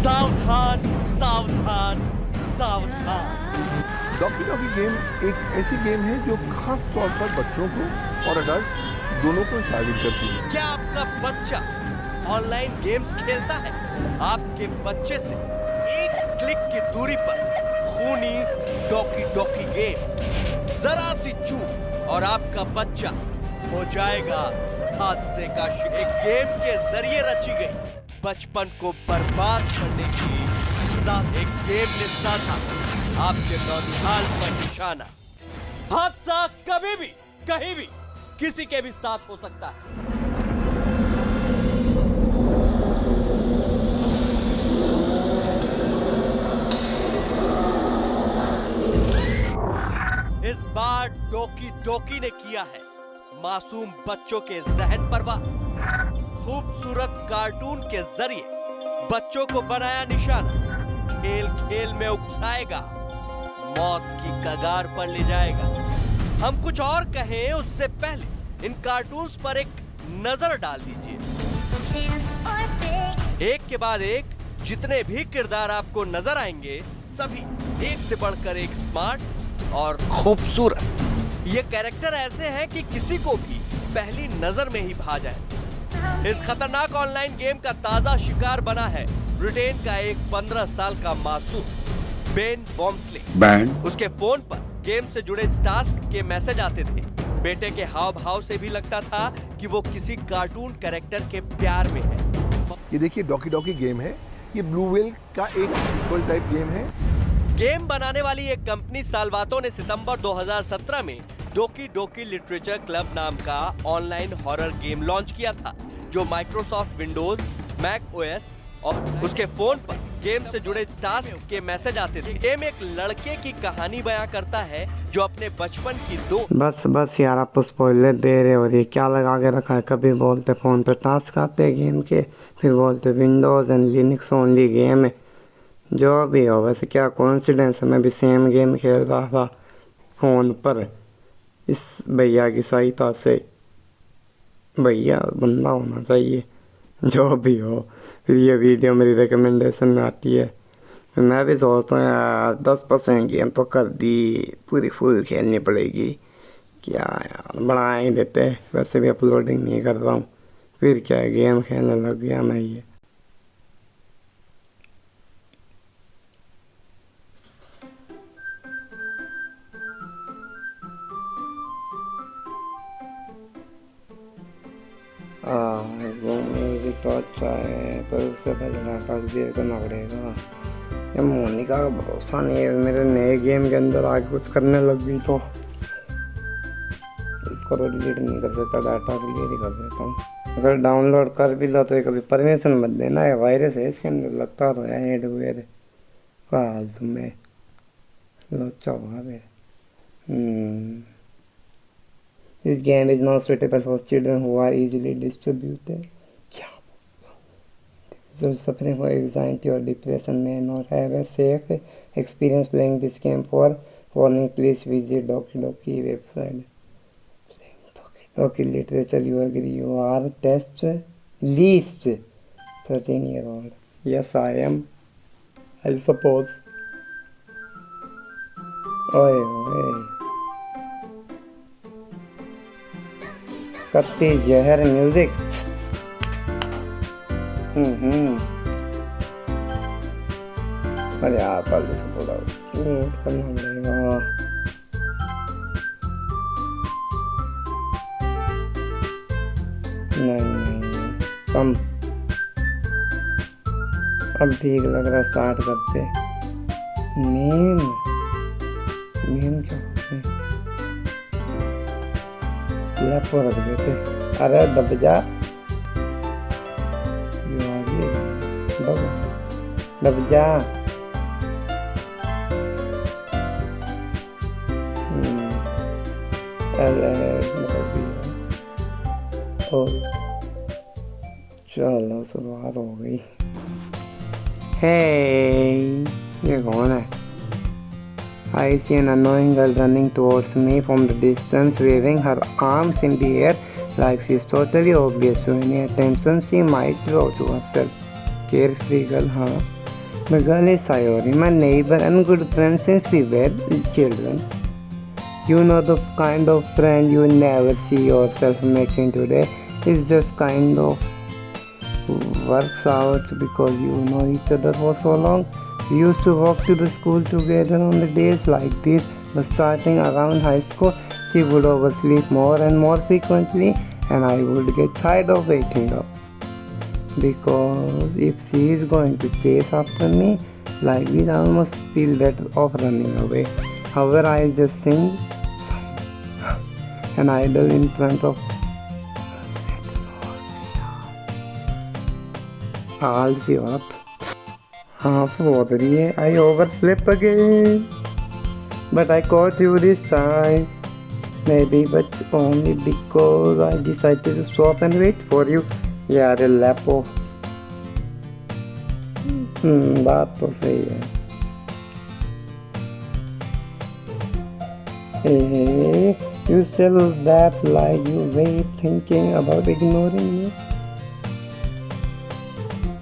सावधान सावधान सावधान। डॉकी डॉकी गेम एक ऐसी गेम है जो खास तौर पर बच्चों को और अडल्ट दोनों को टारगेट करती है। क्या आपका बच्चा ऑनलाइन गेम्स खेलता है? आपके बच्चे से एक क्लिक की दूरी पर खूनी डॉकी डॉकी गेम, जरा सी चूक और आपका बच्चा हो जाएगा हादसे का शिकार। एक गेम के जरिए रची गई बचपन को बर्बाद करने की साथ एक गेम ने साधा आपके नौनिहाल पर निशाना। हादसा कभी भी कहीं भी किसी के भी साथ हो सकता है। इस बार डॉकी डॉकी ने किया है मासूम बच्चों के जहन पर वार। खूबसूरत कार्टून के जरिए बच्चों को बनाया निशाना। खेल खेल में उकसाएगा, मौत की कगार पर ले जाएगा। हम कुछ और कहें उससे पहले इन कार्टून्स पर एक नजर डाल दीजिए। एक के बाद एक जितने भी किरदार आपको नजर आएंगे सभी एक से बढ़कर एक स्मार्ट और खूबसूरत। ये कैरेक्टर ऐसे हैं कि किसी को भी पहली नजर में ही भा जाए। इस खतरनाक ऑनलाइन गेम का ताजा शिकार बना है ब्रिटेन का एक 15 साल का मासूम बेन बॉम्सले। उसके फोन पर गेम से जुड़े टास्क के मैसेज आते थे। बेटे के हाव भाव से भी लगता था कि वो किसी कार्टून कैरेक्टर के प्यार में है। ये देखिए डॉकी डॉकी गेम है, ये ब्लू व्हेल का एक सीक्वल टाइप गेम है। गेम बनाने वाली एक कंपनी साल्वातो ने सितंबर 2017 में डॉकी डॉकी लिटरेचर क्लब नाम का ऑनलाइन हॉरर गेम लॉन्च किया था, जो माइक्रोसॉफ्ट विंडोज, मैक ओएस और उसके फोन पर गेम से जुड़े टास्क के मैसेज आते थे। गेम एक लड़के की कहानी बयां करता है जो अपने बचपन की दो बस यार, आप स्पॉइलर दे रहे हो। ये क्या लगा के रखा है? कभी बोलते फोन पे टास्क आते हैं गेम के, फिर बोलते Windows and Linux only game है। जो भी हो, वैसे क्या कोइंसिडेंस है, मैं भी सेम गेम खेल रहा था फोन पर इस भैया की सहायता से। भैया बंदा होना चाहिए, जो भी हो। फिर ये वीडियो मेरी रिकमेंडेशन में आती है, मैं भी सोचता हूँ यार 10% गेम तो कर दी, पूरी फुल खेलनी पड़ेगी। क्या यार, बना ही देते। वैसे भी अपलोडिंग नहीं कर रहा हूँ, फिर क्या है, गेम खेलने लग गया मैं। ये वो म्यूजिक तो अच्छा है, पर उससे पहले नाटक भी करना पड़ेगा। ये मोनिका का भरोसा नहीं है, मेरे नए गेम के अंदर आगे कुछ करने लग गई तो इसको तो डिलीट नहीं कर सकता, डाटा क्लियर ही कर देता हूँ। अगर डाउनलोड कर भी लो तो कभी परमिशन मत देना है, वायरस है इसके अंदर, लगता तो है हेडवेयर फाल तुम्हें लोचा होगा फिर। This game is not suitable for children who are easily distributed. Those suffering from anxiety or depression may not have a safe experience playing this game. For warning, please visit Doki Doki website. Doki literature, you agree? You are test least 13-year-old. Yes, I am. I suppose. Oi. करती जहर music. अरे यार कल थोड़ा mute करना पड़ेगा। नहीं कम, अब ठीक लग रहा है, स्टार्ट करते। मीम क्या लैप रख देते। अरे दब जा, दब जा। चलो शुरुआत हो गई। हे ये कौन है? I see an annoying girl running towards me from the distance, waving her arms in the air like she is totally oblivious to any attention she might draw to herself. Carefree girl, हाँ The girl is Sayori, my neighbor and good friend since we were children. You know the kind of friend you never see yourself making today. It's just kind of works out because you know each other for so long. We used to walk to the school together on the days like this, but starting around high school, she would oversleep more and more frequently, and I would get tired of waking up. Because if she is going to chase after me like this, I almost feel better off running away. However, I just sing an idol in front of आलसी औरत हाँ बोल रही है I overslept again but I caught you this time maybe but only because I decided to stop and wait for you यार लैपो बात तो सही है hey, you still that like you wait thinking about ignoring me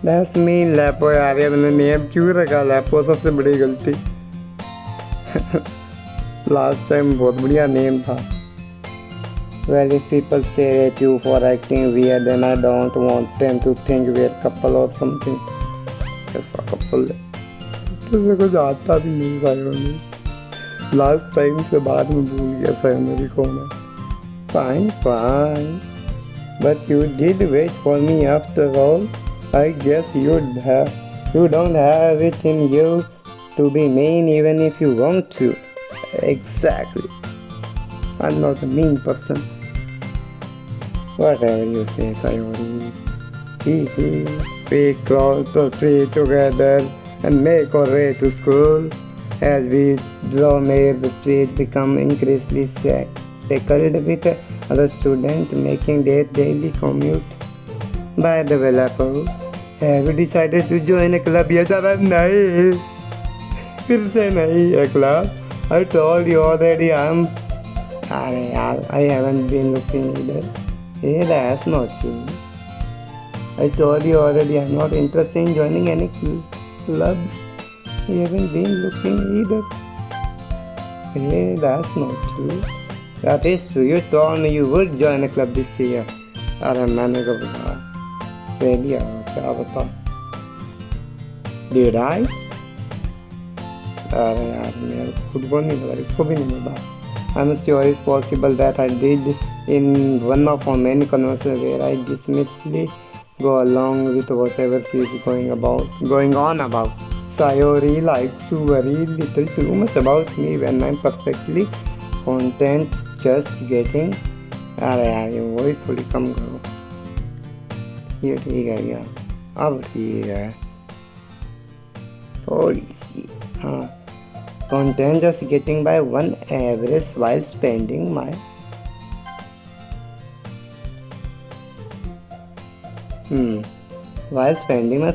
That's me, लैपो यार ये मैंने name क्यों रखा लैपो सबसे बड़ी गलती लास्ट टाइम बहुत बढ़िया नेम था Well, if people stare at you for acting weird, then I don't want them to think we're couple or something. कैसा couple है? तो मेरे को आता भी नहीं सायोनी लास्ट टाइम से बाद में भूल गया सायोनी कौन है Fine, fine. But you did wait for me after all. I guess you don't have it in you to be mean even if you want to. Exactly. I'm not a mean person. Whatever you say, Sayori. Easy. We cross the street together and make our way to school. As we draw near, the street become increasingly speckled with other students making their daily commute. By the way, Lapo, have you decided to join a club yet? नहीं फिर से नहीं a club. I told you already अरे यार I haven't been looking either. Hey, that's not true. I told you already I'm not interested in joining any clubs. I haven't been looking either. Hey, that's not true. That is true. You told me you would join a club this year. अरे मैंने कब कहा फेलिया क्या बता Did I? अरे यार मेरे खुद को नहीं पता इसको भी नहीं पता I'm sure it's possible that I did in one of our many conversations where I dismissively go along with whatever she is going on about. Sayori likes to worry little too much about me when I'm perfectly content just getting अरे यार ये वही थोड़ी कम करो ये ठीक है क्या अब ठीक है थोड़ी सी हाँ content just getting by one average while spending my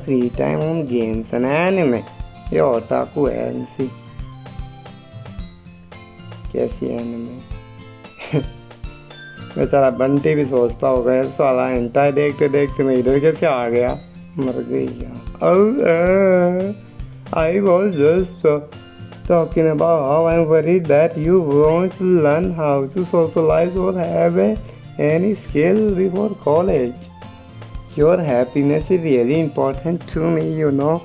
free time on games and anime ये ओटाकू है इनसी कैसी anime बेचारा बंटी भी सोचता होगा यार साला हिंटा देखते देखते मैं इधर कैसे आ गया मर गई यार I was just talking about how I'm worried that you won't learn how to socialize or have any skill before college. Your happiness is really important to me, you know.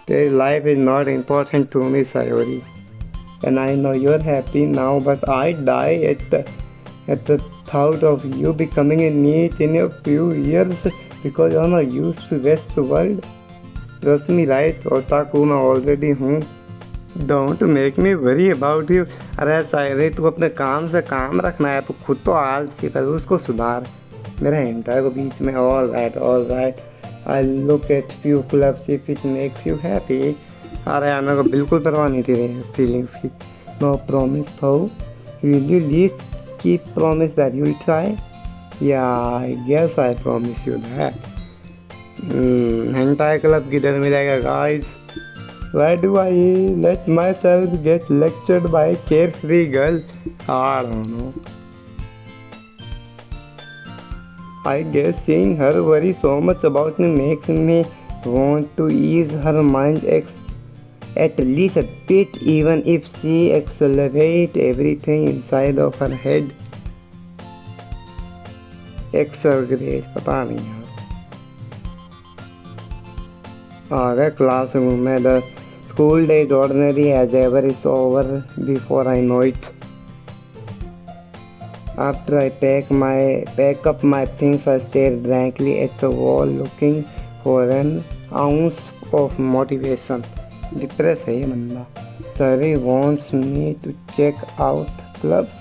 Their life is not important to me, Sayori. And I know you're happy now, but I die at the thought of you becoming a NEET in a few years because you're not used to West world. Trust me, right? Otaku मैं already हूँ. Don't make me worry about you. अरे सायरी तू अपने काम से काम रखना है, तू खुद तो आलसी कर उसको सुधार. मेरा हिंटा को बीच में all right. I'll look at few clubs if it makes you happy. अरे यार मेरे को बिल्कुल परवाह नहीं तेरे feelings की. No promise though. Will you least keep promise that you'll try? Yeah, I guess I promise you that. Hentai club किधर मिलेगा guys? Why do I let myself get lectured by a carefree girl? I don't know. I guess seeing her worry so much about me makes me want to ease her mind at least a bit, even if she accelerates everything inside of her head. Exaggerate, पता नहीं यार. The classroom में the school day is ordinary as ever is over before I know it. After I pack up my things, I stare blankly at the wall looking for an ounce of motivation. Depressed है ये बंदा. Sari wants me to check out clubs.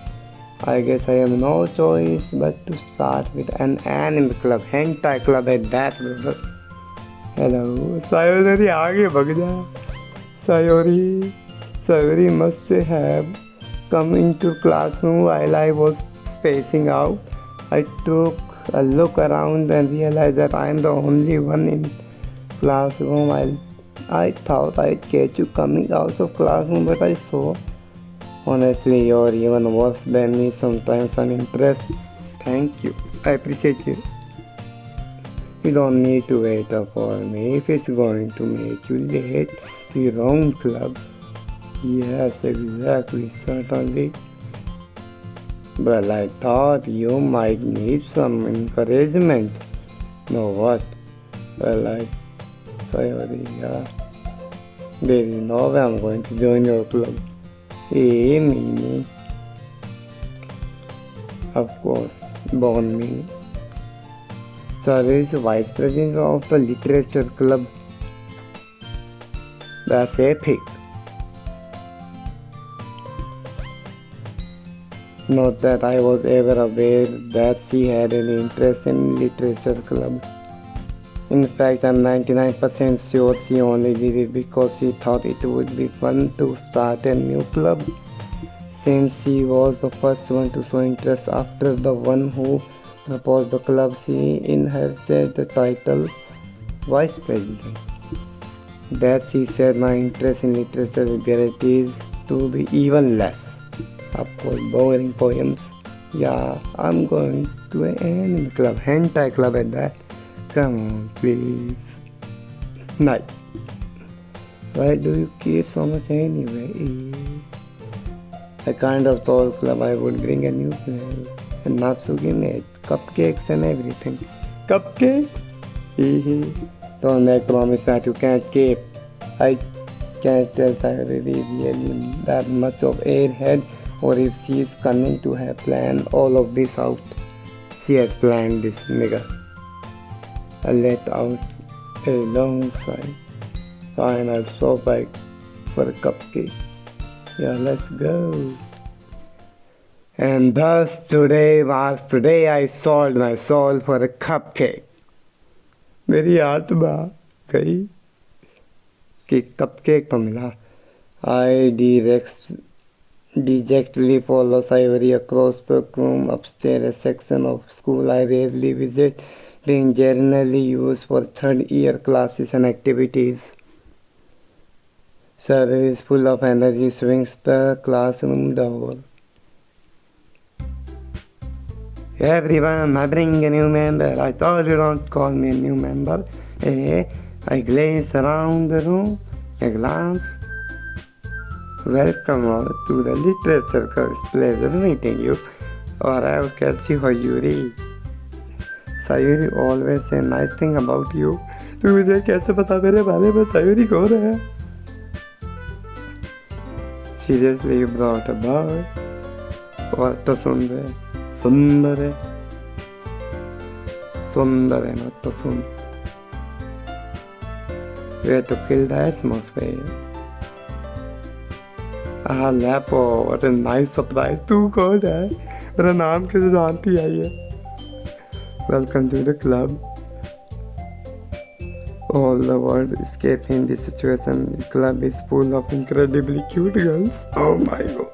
I guess I have no choice but to start with an anime club, hentai club at that, brother. Hello, Sayori, आगे भाग जा. Sayori must have come into classroom while I was spacing out. I took a look around and realized that I am the only one in classroom. I thought I'd catch you coming out of classroom, but I saw. Honestly, you're even worse than me. Sometimes I'm impressed. Thank you. I appreciate you. You don't need to wait up for me if it's going to make you late to your own club. Yes, exactly, certainly. Well, I thought you might need some encouragement. No, what? Well, sorry, yeah. There is no way I'm going to join your club. Hey, meaning. Of course, born me. Sir is vice president of the literature club. That's epic. Not that I was ever aware that she had any interest in literature club. In fact, I'm 99% sure she only did it because she thought it would be fun to start a new club. Since she was the first one to show interest after the one who proposed the club, she inherited the title Vice President. That she said my interest in literature is guaranteed to be even less. Of course, boring poems. Yeah, I'm going to an anime club, hentai club at that. Come on, please. Night. Why do you care so much anyway? I kind of told club I would bring a new plan. And Natsuki made cupcakes and everything. Cupcakes? Don't make promise that you can't keep. I can't tell Sayori really that much of airhead or if she is cunning to have planned all of this out. She has planned this, nigga. I let out a long sigh. Fine, I'll stop by for a cupcake. Yeah, let's go. And thus today I sold my soul for a cupcake. मेरी आत्मा गई कि cupcake तो मिला. I dejectedly follow Sayori across the room upstairs, a section of school I rarely visit, being generally used for third-year classes and activities. Sayori is full of energy, swings the classroom door. Everyone, I bring a new member. I told you don't call me a new member. I glaze around the room, a glance. Welcome all to the literature course. Pleasure meeting you. और I कैसी हो Yuri? सायूरी always say nice thing about you. तू मुझे कैसे पता मेरे बारे में सायूरी कौन है? Seriously, you brought a boy. और तो सुंदर है, not तो सुन. We had to kill the atmosphere. Lapo, what a nice surprise. तू कौन है? मेरा नाम कैसे जानती है ये? Welcome to the club. All the world escaping this situation. The club is full of incredibly cute girls. Oh my god.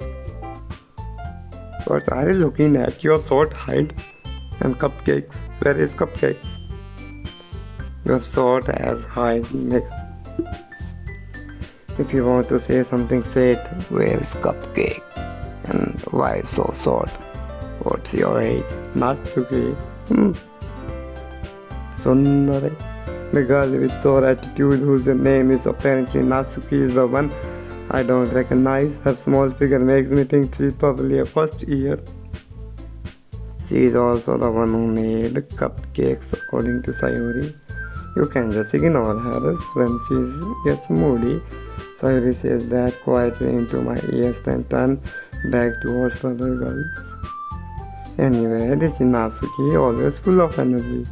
What are you looking at? Your short height and cupcakes. Where is cupcakes? Your short as high next. If you want to say something, say it. Where is cupcake? And why so short? What's your age? Natsuki. Sundari. The girl with sore attitude, whose name is apparently Natsuki, is the one I don't recognize. Her small figure makes me think she's probably a first year. She is also the one who made cupcakes, according to Sayori. You can just ignore her when she gets moody. Sayori says that quietly into my ears, then turn back towards the other girls. Anyway, this is Natsuki, always full of energy.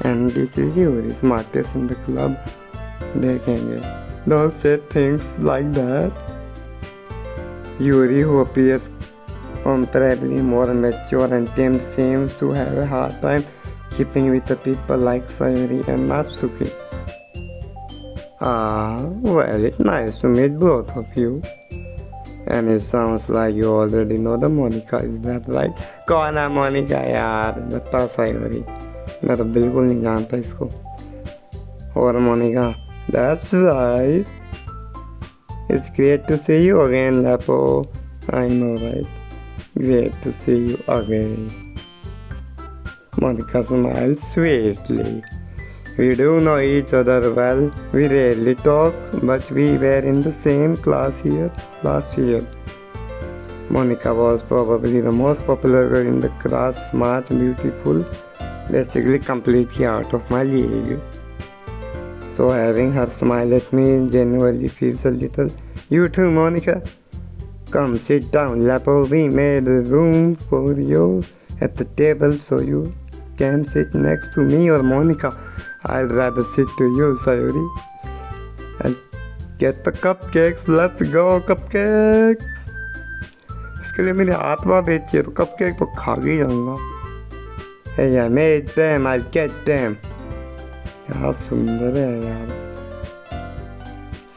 And this is Yuri, smartest in the club. देखेंगे. Don't say things like that. Yuri, who appears comparably more mature and timid, seems to have a hard time keeping with the people like Sayori and Natsuki. Well, it's nice to meet both of you. And it sounds like you already know the Monica, is that right? कौन है मोनिका यार? बता Sayori. मैं तो बिल्कुल नहीं जानता इसको. और Monika, that's right. It's great to see you again, Lapo. I know, right? Great to see you again. Monica smiles sweetly. We do know each other well. We rarely talk, but we were in the same class here last year. Monica was probably the most popular girl in the class, smart, beautiful, basically completely out of my league. So having her smile at me genuinely feels a little. You too, Monica. Come sit down, Lapo. We made room for you at the table so you can sit next to me or Monica. I'd rather sit to you, Sayori. I'll get the cupcakes. Let's go, cupcakes. इसके लिए मेरी आत्मा बेची है तो cupcake तो खा के जाऊंगा. Hey, I made them. I'll get them. क्या सुंदर है यार.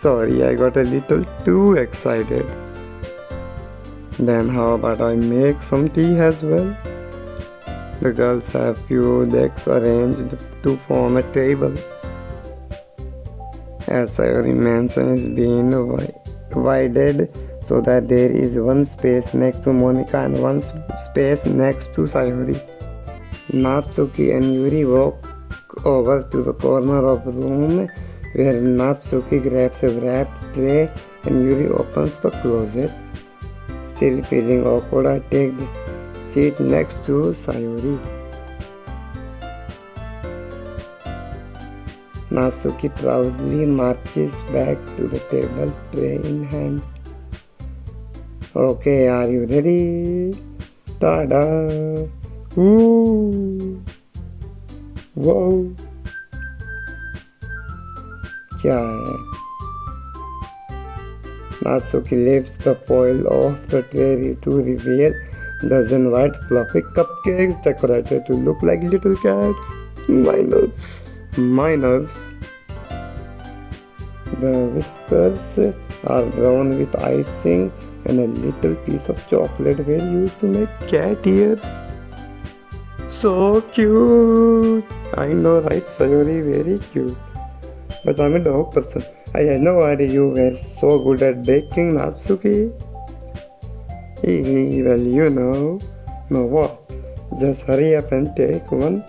Sorry, I got a little too excited. Then how about I make some tea as well? The girls have few decks arranged to form a table. As Sayori mentioned, it's been divided so that there is one space next to Monica and one space next to Sayori. Natsuki and Yuri walk over to the corner of the room where Natsuki grabs a wrapped tray and Yuri opens the closet. Still feeling awkward, I take the seat next to Sayori. Natsuki proudly marches back to the table, tray in hand. Okay, are you ready? Ta-da! Ooh! Whoa! क्या है? Natsuki lifts the foil off the tray to reveal dozen white fluffy cupcakes decorated to look like little cats. My nerves. The whiskers are drawn with icing and a little piece of chocolate were used to make cat ears. So cute! I know, right, Sayori? Very cute. But I'm a dog person. I had no idea you were so good at baking, Natsuki. Well, you know what? Just hurry up and take one.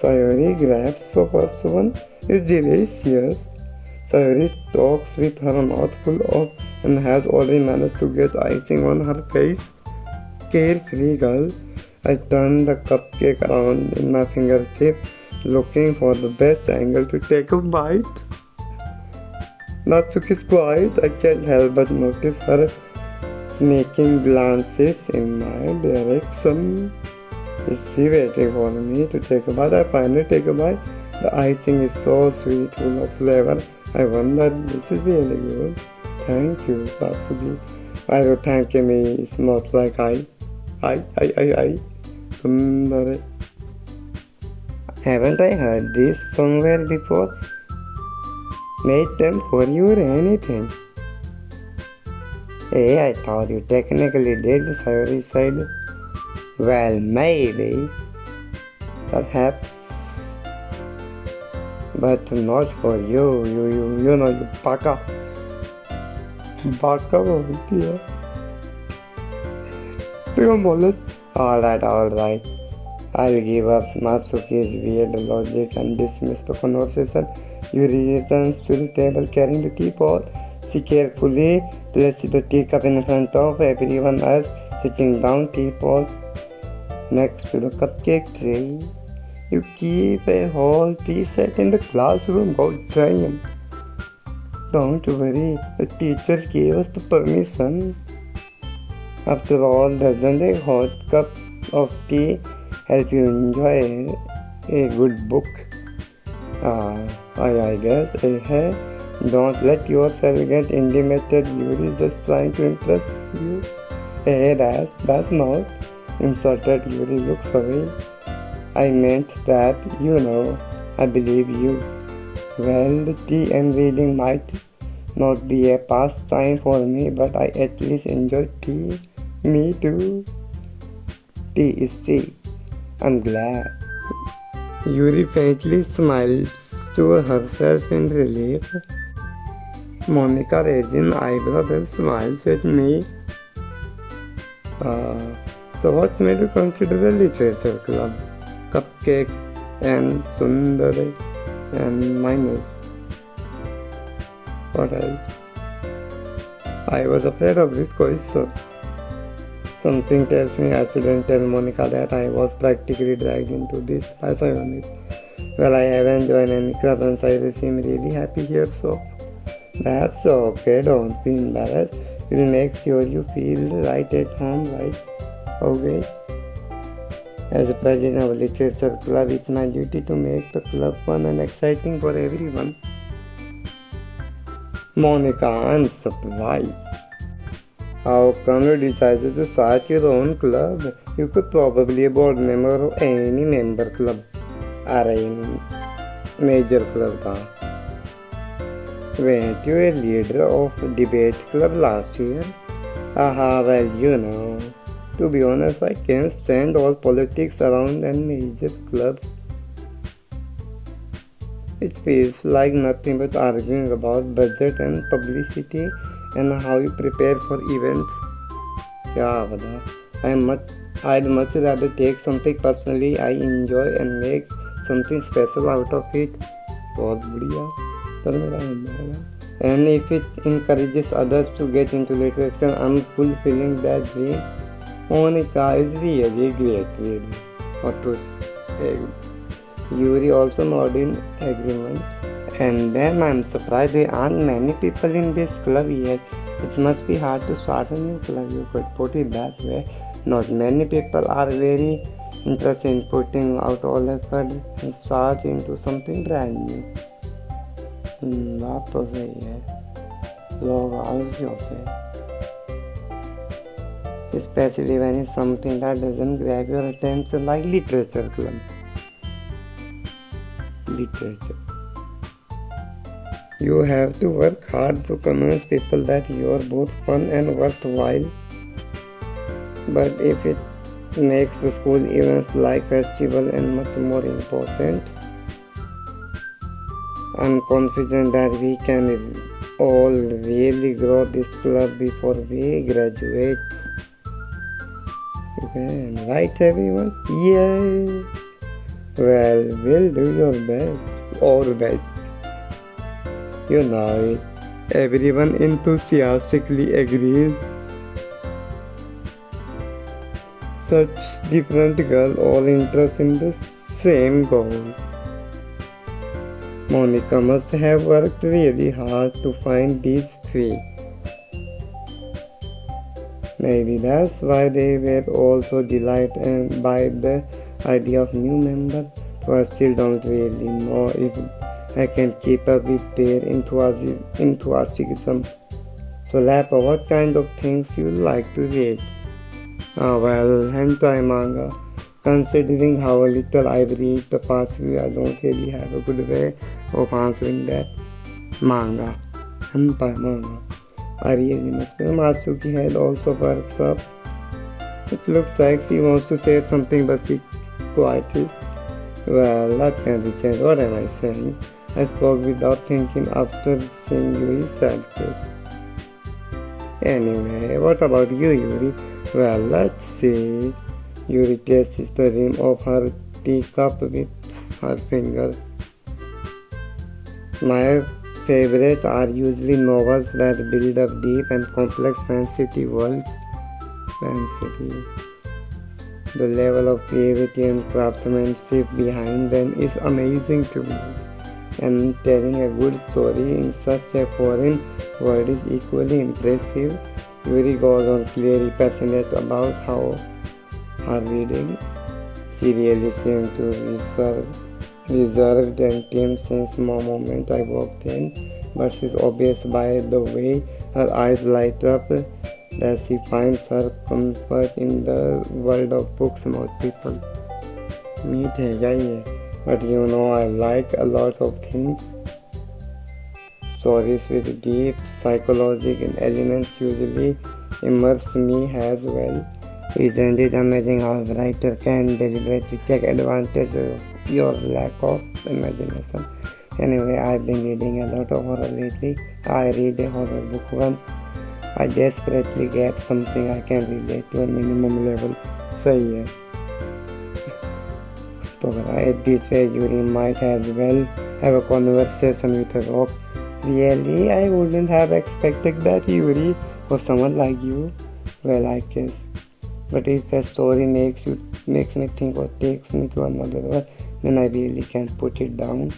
Sayori grabs the first one. It's delicious. Sayori talks with her mouth full of and has already managed to get icing on her face. Carefree girl. I turn the cupcake around in my fingertip, looking for the best angle to take a bite. Natsuki's quiet. I can't help but notice her sneaking glances in my direction. Is she waiting for me to take a bite? I finally take a bite. The icing is so sweet, full of flavor. I wonder, this is really good. Thank you, Natsuki. Why you thank me? It's not like I. Sundare. Haven't I heard this somewhere before? Made them for you or anything? Hey, I thought you technically did, Sayori said. Well, maybe. Perhaps. But not for you. You know, you baka. Baka बोलती है. तो बोले, all right. I'll give up Matsuki's weird logic and dismiss the conversation. Yuri returns to the table carrying the teapot. She carefully places the teacup in front of everyone else, sitting down teapot next to the cupcake tray. You keep a whole tea set in the classroom, go trying. Don't worry, the teachers gave us the permission. After all, doesn't a hot cup of tea help you enjoy a good book? I guess. Don't let yourself get intimidated. Yuri is just trying to impress you. That's not. Insulted, Yuri looks away. I meant that, I believe you. Well, the tea and reading might not be a pastime for me, but I at least enjoy tea. Me too. Tea is tea. I'm glad. Yuri faintly smiles to herself in relief. Monica raises eyebrows and smiles at me. So what made you consider the literature club? Cupcakes and Sundari and minors. What else? I was afraid of this question. Something tells me I shouldn't tell Monica that I was practically dragged into this assignment. Well, I haven't joined any club and I seem really happy here, so that's okay, don't be embarrassed. We'll make sure you feel right at home, right? Okay? As a president of a literature club, it's my duty to make the club fun and exciting for everyone. Monica, I'm surprised. How come you decided to start your own club? You could probably be a board member of any member club or any major club. Weren't you a leader of a debate club last year? Well, to be honest, I can't stand all politics around a major club. It feels like nothing but arguing about budget and publicity and how you prepare for events. I'd much rather take something personally I enjoy and make something special out of it. And if it encourages others to get into literature, I'm fulfilling that dream. Monica is really a great lady. What to say? Yuri also nodded in agreement. And then I'm surprised there aren't many people in this club yet. It must be hard to start a new club, you could put it that way. Not many people are very interested in putting out all effort and start into something brand new. बात तो सही है, लोग आलसी होते हैं. Especially when it's something that doesn't grab your attention like literature club. Literature. You have to work hard to convince people that you are both fun and worthwhile. But if it makes the school events like festival and much more important, I'm confident that we can all really grow this club before we graduate. Okay, right everyone? Yay! Well, we'll do your best, our best. You know it. Everyone enthusiastically agrees. Such different girls all interested in the same goal. Monica must have worked really hard to find these three. Maybe that's why they were all so delighted by the idea of new members, but I still don't really know if I can keep up with their enthusiasm. So Lapa, what kind of things you like to read? Well, hentai manga. Considering how little I've read the past few, I don't really have a good way of answering that. Manga. Hentai manga. I really must say, Matsuki had also works up. It looks like she wants to say something, but she quietly. Well, that can be changed. What am I saying? I spoke without thinking after seeing Yuri's sad face. Anyway, what about you, Yuri? Well, let's see. Yuri traces the rim of her teacup with her finger. My favorites are usually novels that build up deep and complex fantasy worlds. The level of creativity and craftsmanship behind them is amazing to me. And telling a good story in such a foreign world is equally impressive. Yuri goes on clearly passionate about how her reading. She really seemed to reserved and tame since the moment I walked in, but it's obvious by the way her eyes light up that she finds her comfort in the world of books most people meet है जाइए. But you know I like a lot of things. Stories with deep psychological elements usually immerse me as well. Isn't it amazing how a writer can deliberately take advantage of your lack of imagination? Anyway, I've been reading a lot of horror lately. I read a horror book once. I desperately get something I can relate to a minimum level. सही है. तो right this way Yuri might as well have a conversation with a rock. Really, I wouldn't have expected that, Yuri, for someone like you. Well, I guess. But if a story makes me think or takes me to another world, then I really can't put it down.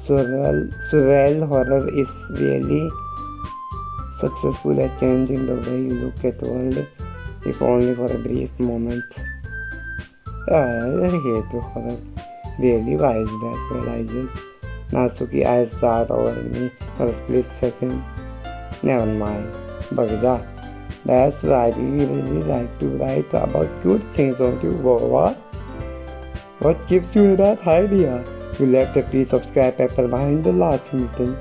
Surreal horror is really successful at changing the way you look at the world, if only for a brief moment. I hate horror. Really, why is that? Well, I just Natsuki eyes start over me for a split second. Never mind. Bagda. That's right, you really like to write about good things, don't you? What? What gives you that idea? You left a piece of scrap paper behind the last meeting.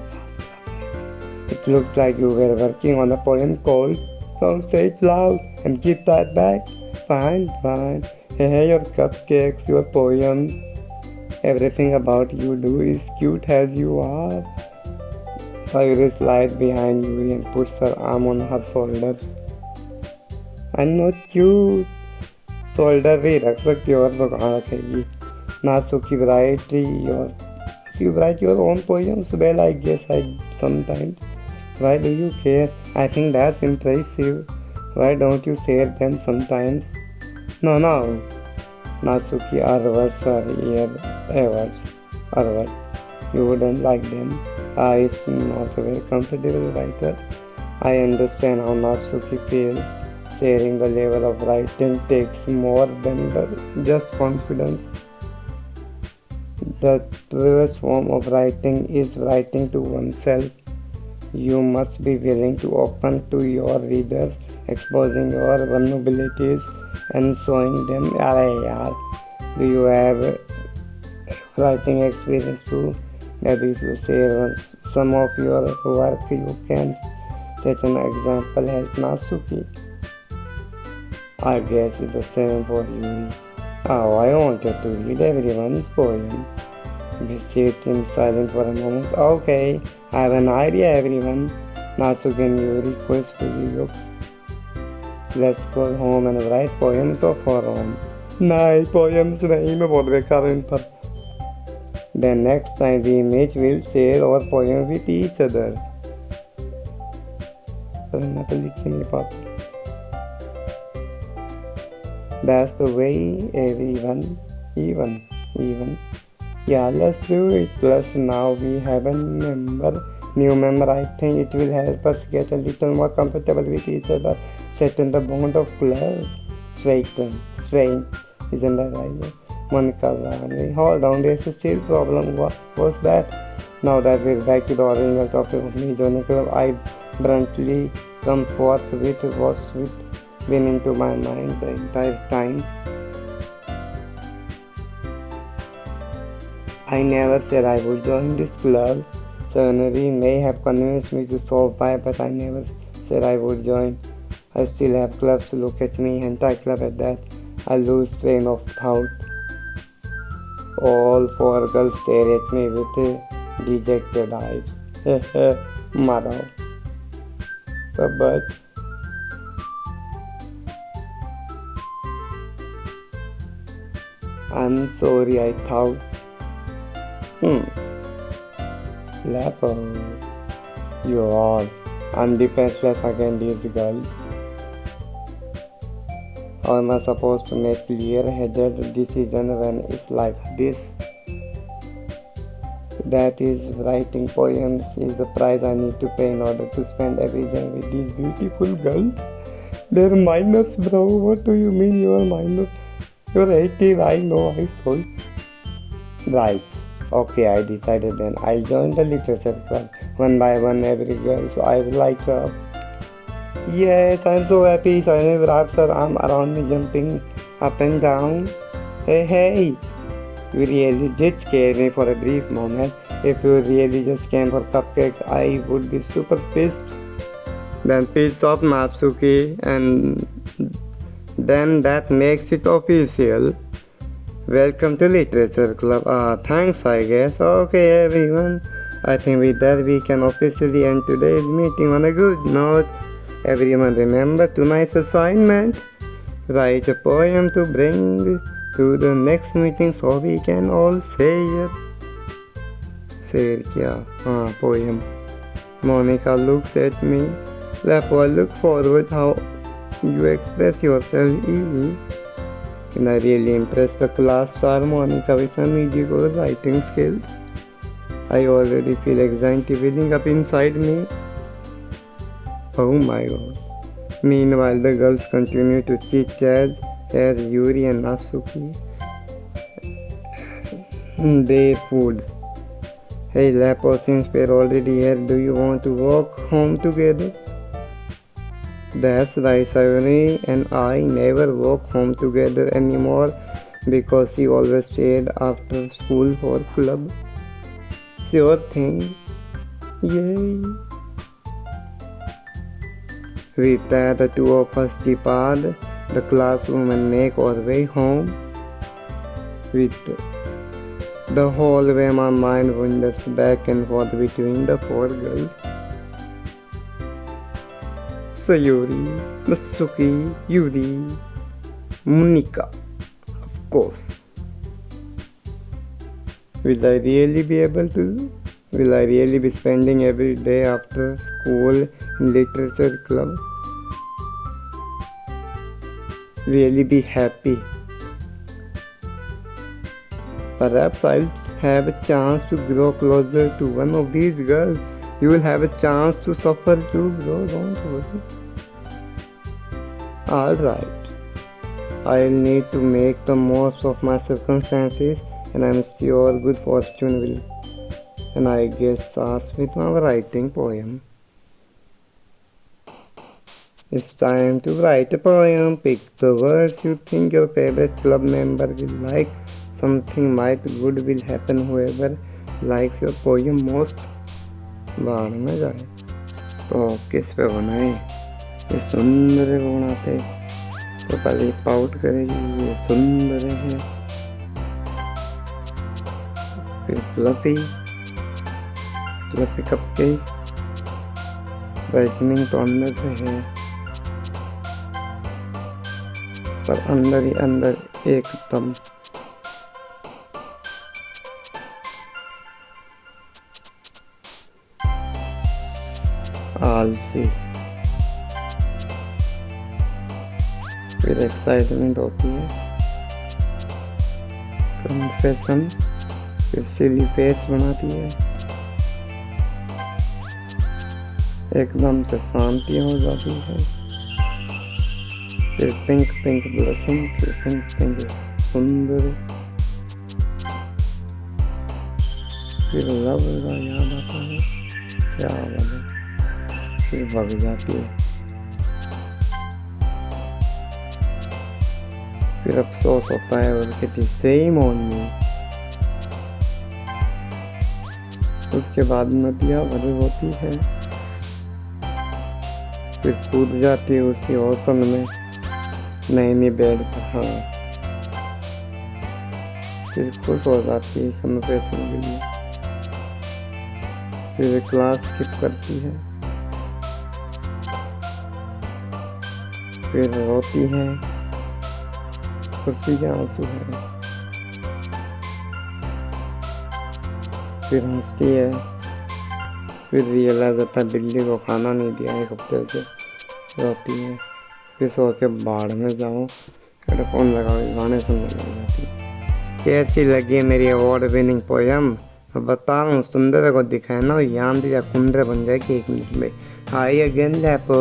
It looks like you were working on a poem called Don't Say It Loud and Keep That Back. Fine. Hey, your cupcakes, your poems. Everything about you do is cute as you are. Iris slides behind Yuri and puts her arm on her shoulders. I'm not cute. Shoulder भी रख सकती हो और वो कहाँ रखेगी? Natsuki you write your own poems? Well, I guess I sometimes. Why do you care? I think that's impressive. Why don't you share them sometimes? No. Natsuki, our words are words. You wouldn't like them. It's not a very comfortable writer. I understand how Natsuki feels. Sharing the level of writing takes more than just confidence. The truest form of writing is writing to oneself. You must be willing to open to your readers, exposing your vulnerabilities and showing them. Do you have writing experience too? Maybe if you share some of your work, you can set an example as Natsuki. I guess it's the same for you. Oh, I wanted to read everyone's poem. We sit in silence for a moment. Okay, I have an idea, everyone. Natsuki and Yuri quizzfully looks. Let's go home and write poems of our own. नहीं, poems नहीं, मैं बहुत बेकार हूँ इन पर. Then next time we meet, we'll share our poem with each other. पर मैं तो लिख ही नहीं पाता. That's the way, everyone. Even. Yeah, let's do it. Plus now we have a new member. I think it will help us get a little more comfortable with each other. Set in the bond of love. Strange. Isn't that right? Monica, hold on, there's a still problem. What was that? Now that we're back to the original topic of me joining club, I bluntly come forth with what's been into my mind the entire time. I never said I would join this club. Sonari may have convinced me to stop by, but I never said I would join. I still have clubs to look at me, hentai club at that. I lose train of thought. All four girls stare at me with dejected eyes. Mother. But I'm sorry, I thought. Lepo, you all. I'm defenseless against these girls. How am I supposed to make clear-headed decision when it's like this? That is, writing poems is the price I need to pay in order to spend every day with these beautiful girls. They're minors, bro. What do you mean you're minors? You're 18, I know, I saw it. Right. Okay, I decided then. I'll join the literature club. One by one, every girl. So I will like her. Yes, I'm so happy. Shiny wraps her arm around me, jumping up and down. Hey. You really did scare me for a brief moment. If you really just came for cupcakes, I would be super pissed. Then piece of Matsuki, and then that makes it official. Welcome to Literature Club. Thanks, I guess. Okay, everyone. I think with that we can officially end today's meeting on a good note. Everyone remember tonight's assignment. Write a poem to bring to the next meeting so we can all say it. Say kya? Poem. Monica looks at me. Lepo, I look forward how you express yourself easy. And I really impressed the class star Monica with her mediocre writing skills. I already feel anxiety building up inside me. Oh my god. Meanwhile, the girls continue to chit-chat as Yuri and Natsuki their food. Hey Lepo, since we're already here, do you want to walk home together? That's right, Sayuri and I never walk home together anymore because she always stayed after school for club. Sure thing. Yay. With that, the two of us depart the classroom and make our way home. With the hallway, my mind wanders back and forth between the four girls. Sayuri, Natsuki, Yuri, Monica, of course. Will I really be able to? Will I really be spending every day after school in literature club? Really be happy? Perhaps I'll have a chance to grow closer to one of these girls. You will have a chance to suffer too, bro. Don't worry. Alright. I'll need to make the most of my circumstances, and I'm sure good fortune will. And I guess us with my writing poem. It's time to write a poem. Pick the words you think your favorite club member will like. Something might good will happen whoever likes your poem most. बाढ़ में जाए तो किस पे बनाए? ये सुंदर बनाते तो पहले पाउट करेगी। ये सुंदर है, फिर फ्लफी कपकेक। ब्राइटनिंग तो अंदर से है, पर अंदर ही अंदर एकदम आलसी। फिर एक्साइटमेंट होती है, कन्फेशन, फिर सिली फेस बनाती है, एकदम से शांति हो जाती है, फिर पिंक ब्लशिंग, फिर पिंक सुंदर, फिर लव का याद आता है, क्या बोले, फिर भग जाती है, फिर अफसोस होता है और कहती सेम ऑन मी। उसके बाद नदियाँ भरी होती है, फिर कूद जाती है उसी ओशन में, नई बेड पर। हाँ, फिर खुश हो जाती है कन्फेशन के लिए, फिर क्लास स्किप करती है, फिर रोती है, खुशी के आंसू है, फिर हंसती है, फिर रियलाइज होता है बिल्ली को खाना नहीं दिया एक हफ्ते से, रोती है, फिर सोच के बाढ़ में जाऊँ, हेडफोन लगाओ गाने सुनने लग जाती है। कैसी लगी मेरी अवार्ड विनिंग पोयम? बता रहा हूँ, सुंदर को दिखाए ना याम दिया कुंडर बन जाएगी 1 मिनट में। Hi again Lapo,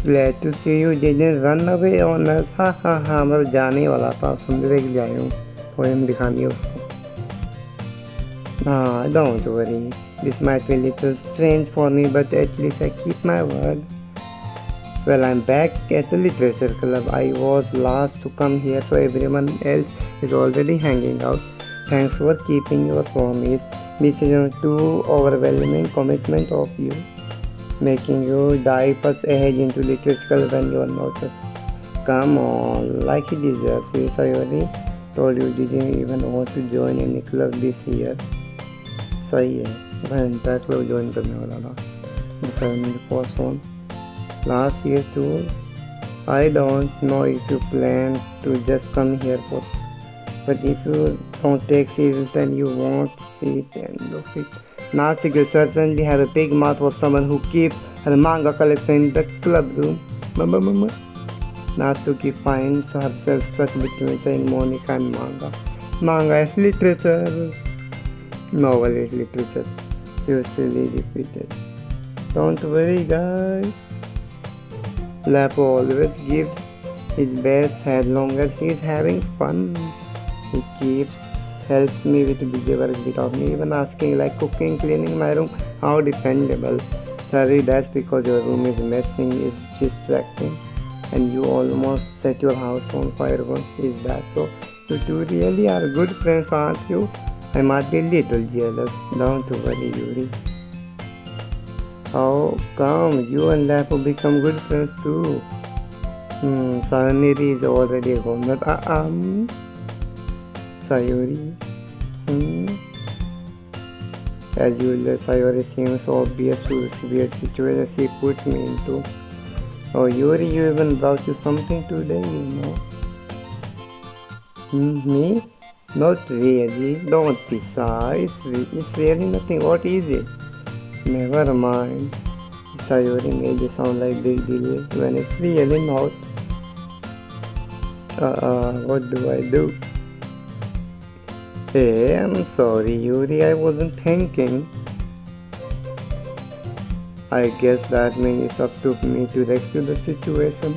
glad to see you didn't run away on us. हाँ मैं जाने वाला था, सुंदर के लिए आया हूँ, पोएम दिखानी है उसको। हाँ don't worry, this might be little strange for me but at least I keep my word. Well, I'm back at the literature club. I was last to come here, so everyone else is already hanging out. Thanks for keeping your promise. This is a too overwhelming commitment of you, making you dive us ahead into literature club when you are not just. Come on, like he deserves it. I already told you didn't even want to join any club this year. सही है, मैं entire club join करने वाला था, the 74th one. Last year too. I don't know if you plan to just come here for, but if you don't take serious then you won't see it and look it. Nasik, you certainly have a big mouth for someone who keeps her manga collection in the club room. Mama. Natsuki finds herself stuck between saying Monica and manga. Manga is literature. Novel is literature. Usually repeated. Don't worry, guys. Lapo always gives his best as long as he's having fun. He helps me with busy work without me even asking, like cooking, cleaning my room. How dependable. Sorry, that's because your room is messy, it's distracting, and you almost set your house on fire once. Is that so? You two really are good friends, aren't you? I might be a little jealous. Don't worry, Yuri. How come you and Lapo become good friends too? Saniri is already gone, but Sayuri. As usual, Sayuri seems obvious to this weird situation she put me into. Oh, Yuri, you even brought you something today, you know. Me? Not really. Don't be shy. It's really nothing. What is it? Never mind. Sayuri made it sound like big deal when it's really not. What do I do? Hey, I'm sorry, Yuri. I wasn't thinking. I guess that means it's up to me to rescue the situation.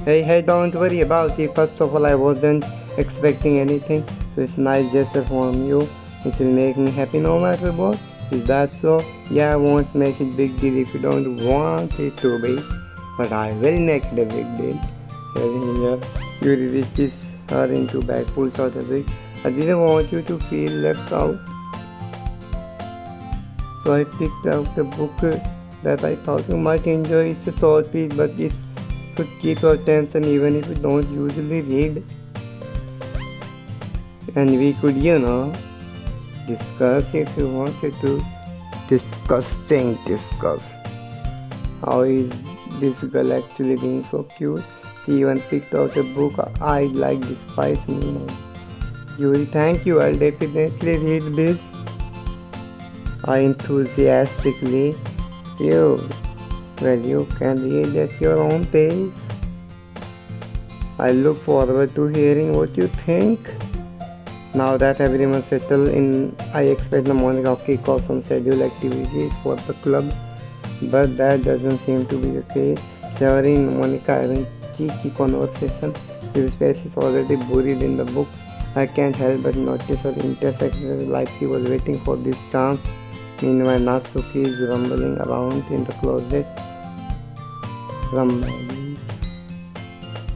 Hey, don't worry about it. First of all, I wasn't expecting anything, so it's nice gesture from you. It will make me happy no matter what. Is that so? Yeah, I won't make it big deal if you don't want it to be, but I will make it a big deal. Here, Yuri reaches her into bag, pulls out a book. I didn't want you to feel left out, so I picked out a book that I thought you might enjoy. It's a short piece, but it could keep your attention even if you don't usually read. And we could, discuss if you wanted to. Discuss. How is this girl actually being so cute? She even picked out a book I'd like despise me more. Yuri, thank you. I'll definitely read this. I enthusiastically. Well, you can read at your own pace. I look forward to hearing what you think. Now that everyone's settled in, I expect the Monica to kick off some scheduled activities for the club, but that doesn't seem to be the case. Sayuri and Monica having cheeky conversation. His face is already buried in the book. I can't help but notice her intersection like she was waiting for this chance. Meanwhile, Natsuki is rumbling around in the closet. Rumbling.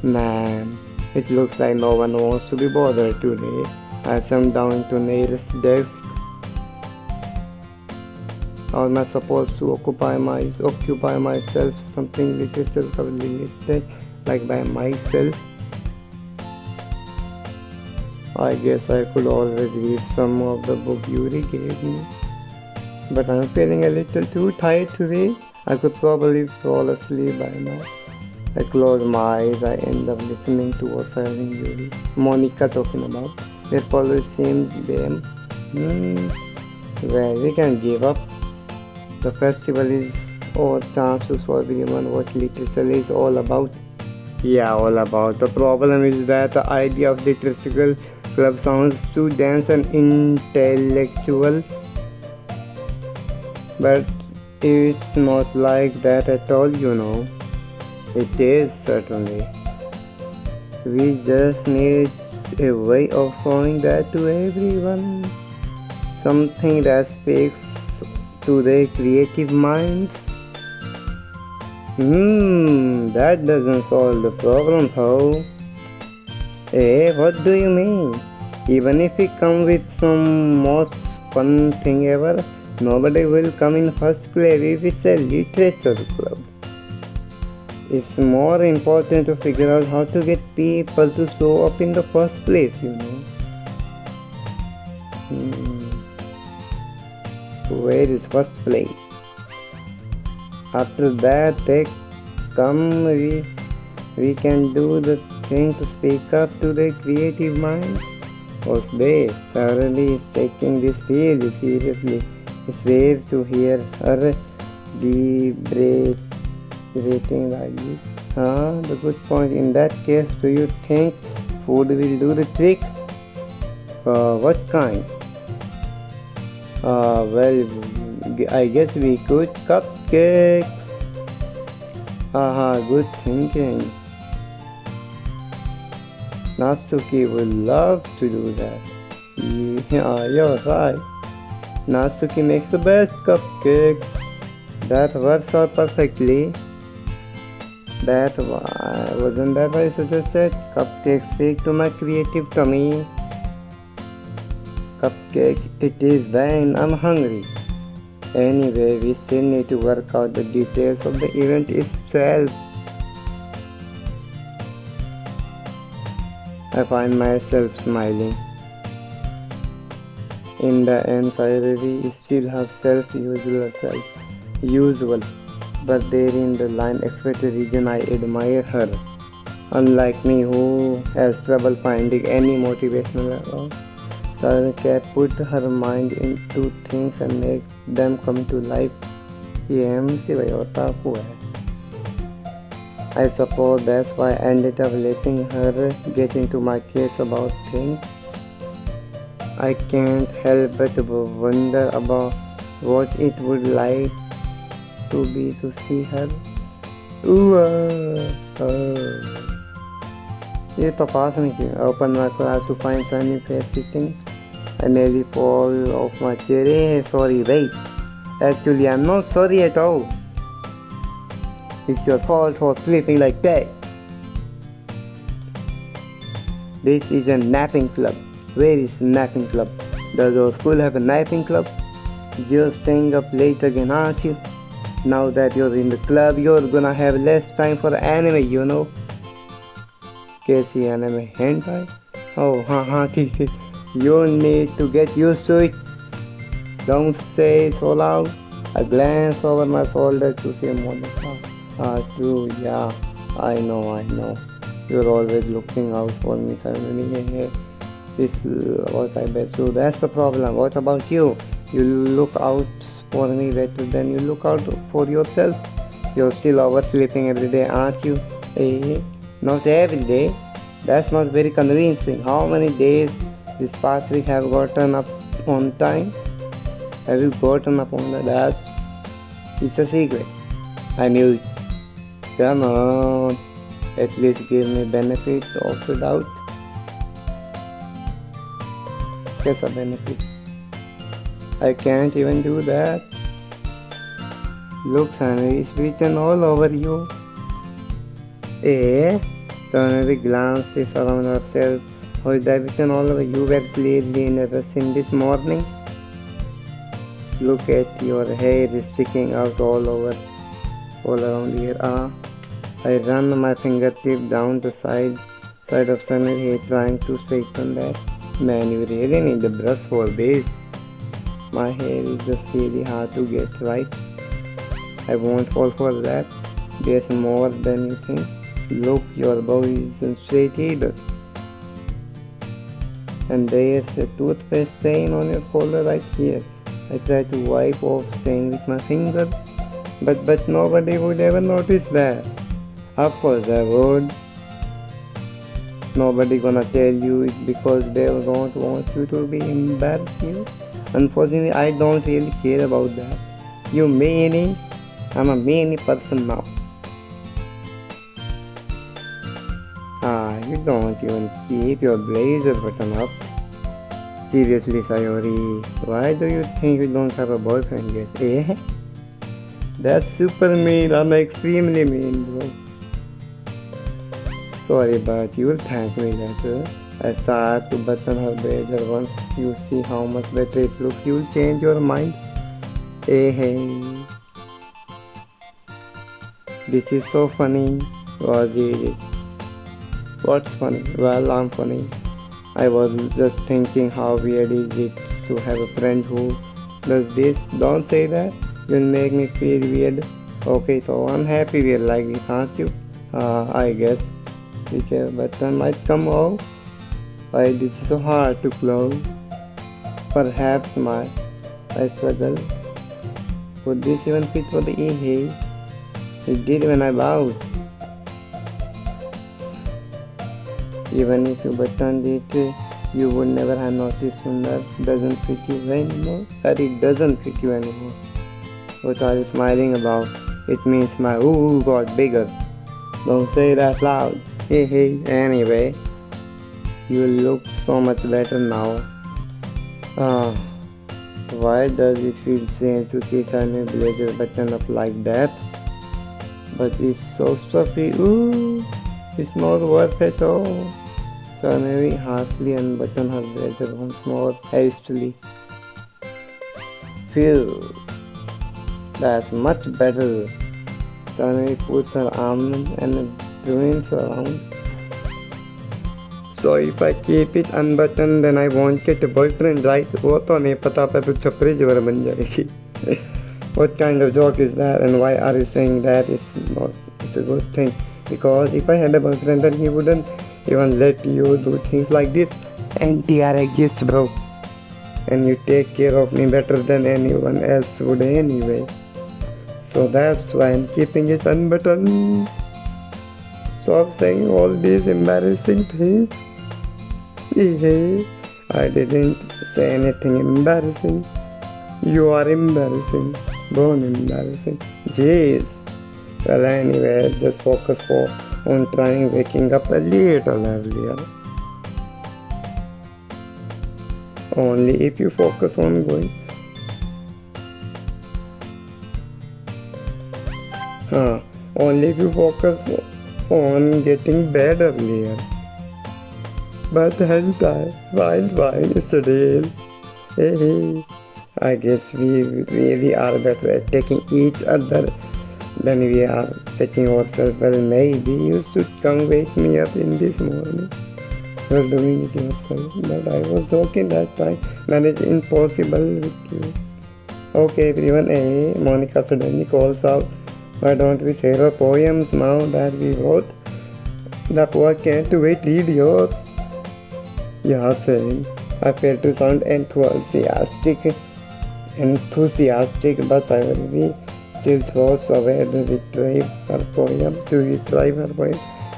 Man, it looks like no one wants to be bothered today. I sat down to Neil's desk. How am I supposed to occupy myself something little related, like by myself? I guess I could always read some of the book Yuri gave me, but I'm feeling a little too tired to read. I could probably fall asleep by now. I close my eyes, I end up listening to what's having Yuri. Monica talking about. It always seemed them. where we can give up. The festival is our chance to show everyone what literature is all about. Yeah, all about. The problem is that the idea of literature club sounds too dense and intellectual, but it's not like that at all, you know. It is certainly. We just need a way of showing that to everyone. Something that speaks to their creative minds. That doesn't solve the problem though. What do you mean? Even if we come with some most fun thing ever, nobody will come in first place if it's a literature club. It's more important to figure out how to get people to show up in the first place, you know. Where is first place? After that they come, we can do the thing to speak up to their creative mind. Osbe thoroughly is taking this really seriously. It's weird to hear her deliberating like this. The good point. In that case, do you think food will do the trick? What kind? Well, I guess we could cupcakes. Good thinking. Natsuki would love to do that. Yeah, you're right. Natsuki makes the best cupcake. That works out perfectly. Wasn't that why I suggested? Cupcakes speak to my creative tummy. Cupcake it is then. I'm hungry. Anyway, we still need to work out the details of the event itself. I find myself smiling. In the end, Sairavi still have usual, but therein the line expected reason I admire her. Unlike me, who has trouble finding any motivational at all, Sairavi can put her mind into things and make them come to life. ये MC भाई otaku है. I suppose that's why I ended up letting her get into my case about things. I can't help but wonder about what it would like to be to see her. ये तो पास नहीं किया. Open my class to find sunny face sitting. I nearly fall off my chair. Hey, sorry, wait. Actually, I'm not sorry at all. It's your fault for sleeping like that. This is a napping club. Where is napping club? Does your school have a napping club? You're staying up late again, aren't you? Now that you're in the club, you're gonna have less time for anime, you know. Casey anime hentai? Oh, ठीक है. You need to get used to it. Don't say it so loud. I glance over my shoulder to see Monica. True, yeah. I know. You're always looking out for me, suddenly. This what I bet. So that's the problem. What about you? You look out for me better than you look out for yourself. You're still oversleeping every day, aren't you? Not every day. That's not very convincing. How many days this past week have gotten up on time? Have you gotten up on the dash? It's a secret. I knew it. Come on. At least give me benefit of the doubt. Guess a benefit. I can't even do that. Look, Sunny, it's written all over you. Sunny glances around herself. How is that written all over? You were clearly in a rush this morning. Look at your hair is sticking out all around here. I run my fingertip down the side of Sunny's hair trying to straighten that. Man, you really need a brush for this. My hair is just really hard to get right. I won't fall for that. There's more than you think. Look, your bow isn't straight either. And there's a toothpaste stain on your collar right here. I tried to wipe off stain with my finger, but nobody would ever notice that. Of course they would. Nobody gonna tell you it because they don't want you to be embarrassed. Unfortunately, I don't really care about that. You meanie, I'm a meanie person now. You don't even keep your blazer button up. Seriously, Sayori, why do you think you don't have a boyfriend yet? Eh? That's super mean. I'm extremely mean, bro. Sorry, but you'll thank me later. I start to button her blazer once you see how much better it looks. You'll change your mind. Hey. This is so funny. Was it? What's funny? Well, I'm funny. I was just thinking how weird is it to have a friend who does this. Don't say that. You'll make me feel weird. Okay, so I'm happy we're like this, aren't you? I guess. Whichever button might come off. Why this is so hard to close? Perhaps I struggle. Would this even fit for the hey? It did when I bowed. Even if you buttoned it, you would never have noticed Sundar doesn't fit you anymore. That it doesn't fit you anymore. What are you smiling about? It means my ooh got bigger. Don't say that loud. Hey, anyway, you look so much better now. Why does it feel strange to see Sunny blazer button up like that? But it's so stuffy. Ooh, it's not worth it all. Sunny harshly unbuttoned her blazer once more hastily. Phew, that's much better. Sunny puts her arm and twins around. So if I keep it unbuttoned, then I won't get a boyfriend, right? वो तो नहीं पता पर तू छपरी जोर बन जाएगी. What kind of joke is that, and why are you saying that it's a good thing? Because if I had a boyfriend, then he wouldn't even let you do things like this. NTR exists, bro, and you take care of me better than anyone else would anyway. So that's why I'm keeping it unbuttoned. Stop saying all these embarrassing things. Hey, I didn't say anything embarrassing. You are embarrassing. Born embarrassing. Jeez. Well, anyway, just focus on trying waking up a little earlier. Only if you focus on going. Only if you focus on getting bed earlier. But hentai, fine, it's a deal. Hey, I guess we really are better at taking each other than we are taking ourselves. Well, maybe you should come wake me up in this morning. You're doing it yourself, but I was joking that time. That is impossible with you. Okay, everyone, hey, Monica suddenly calls out. Why don't we share our poems now that we wrote? The poet can't wait, read yours. Yeah, saying. I fail to sound enthusiastic, but I will be still throws away to retrieve her poem.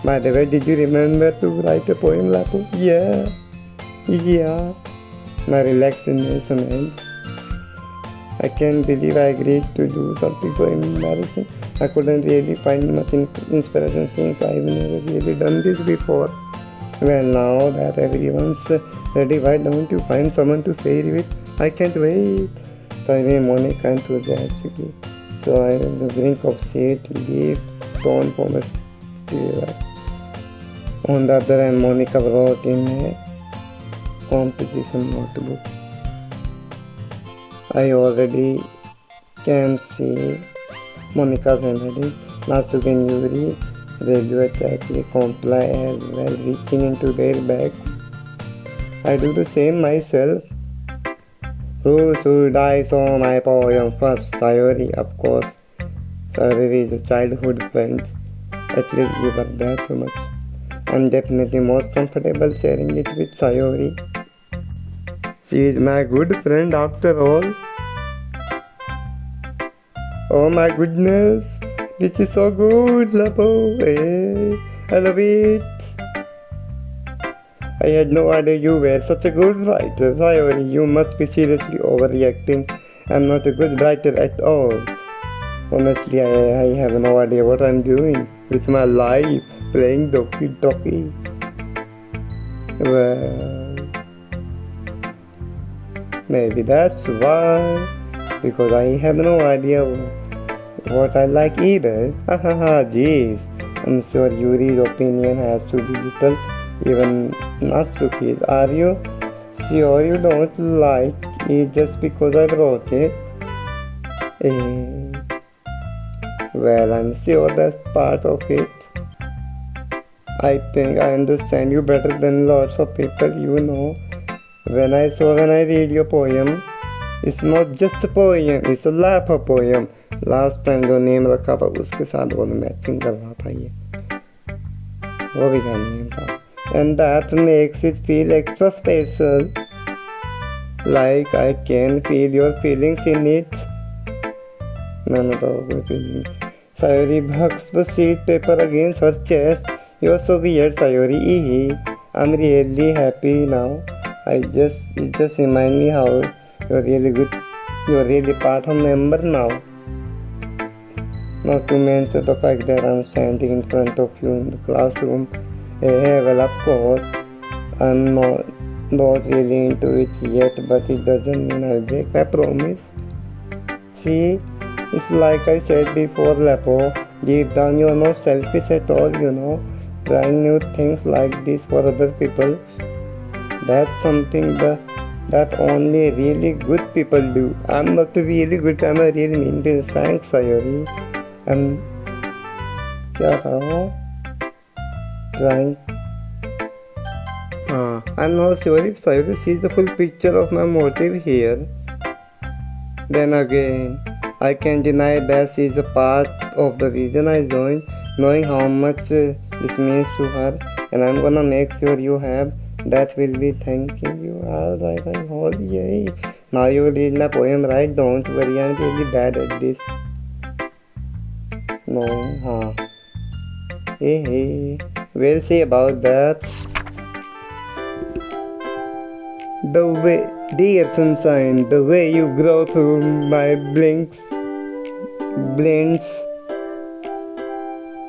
By the way, did you remember to write a poem, Lapu? Yeah. My relaxation ends. I can't believe I agreed to do something so embarrassing. I couldn't really find much inspiration since I've never really done this before. Well, now that everyone's ready, why don't you find someone to say it with? I can't wait. So I named Monica enthusiastically. So I am on the brink of shade leaf torn from a steel. On the other hand, Monica wrote in a competition notebook. I already can see Monica's handwriting. Now you can use radio tightly comply as well, reaching into their bags. I do the same myself. Who should I saw my poem first? Sayori, of course. Sayori is a childhood friend. At least give her that much. I'm definitely more comfortable sharing it with Sayori. She is my good friend after all. Oh my goodness, this is so good, Lapo. Hey, I love it. I had no idea you were such a good writer. Sayori, you must be seriously overreacting. I'm not a good writer at all. Honestly, I have no idea what I'm doing with my life, playing Doki Doki. Well, maybe that's why, because I have no idea what I like either. Hahaha, jeez. I'm sure Yuri's opinion has to be little, even Natsuki's. Are you sure you don't like it just because I wrote it? Eh, well, I'm sure that's part of it. I think I understand you better than lots of people, you know. When I read your poem, it's not just a poem, it's a laugh poem. Last time जो name रखा था उसके साथ वो matching कर रहा था ये, वो भी का नेम था. And that makes it feel extra special, like I can feel your feelings in it. मैंने तो कोई feeling. Sayori hugs the sheet paper against her chest. You're so weird, Sayori. I'm really happy now. It just remind me how you're really good. You're really part of member now. Not to mention the fact that I'm standing in front of you in the classroom. Well, of course, I'm not really into it yet, but it doesn't mean I'll break my promise. See, it's like I said before, Lapo. Deep down, you're not selfish at all, you know. Trying new things like this for other people. That's something that only really good people do. I'm not really good, I'm a really mean to thanks, Sayori. क्या था वो? Trying. I'm not sure if Sayori sees the full picture of my motive here. Then again, I can't deny that she's a part of the reason I joined, knowing how much this means to her, and I'm gonna make sure you have. That will be thanking you. Alright, I'm all yay. Now you read my poem, right? Don't worry, I'm really bad at this. No, Hey, we'll see about that. The way, dear sunshine, the way you grow through my blinds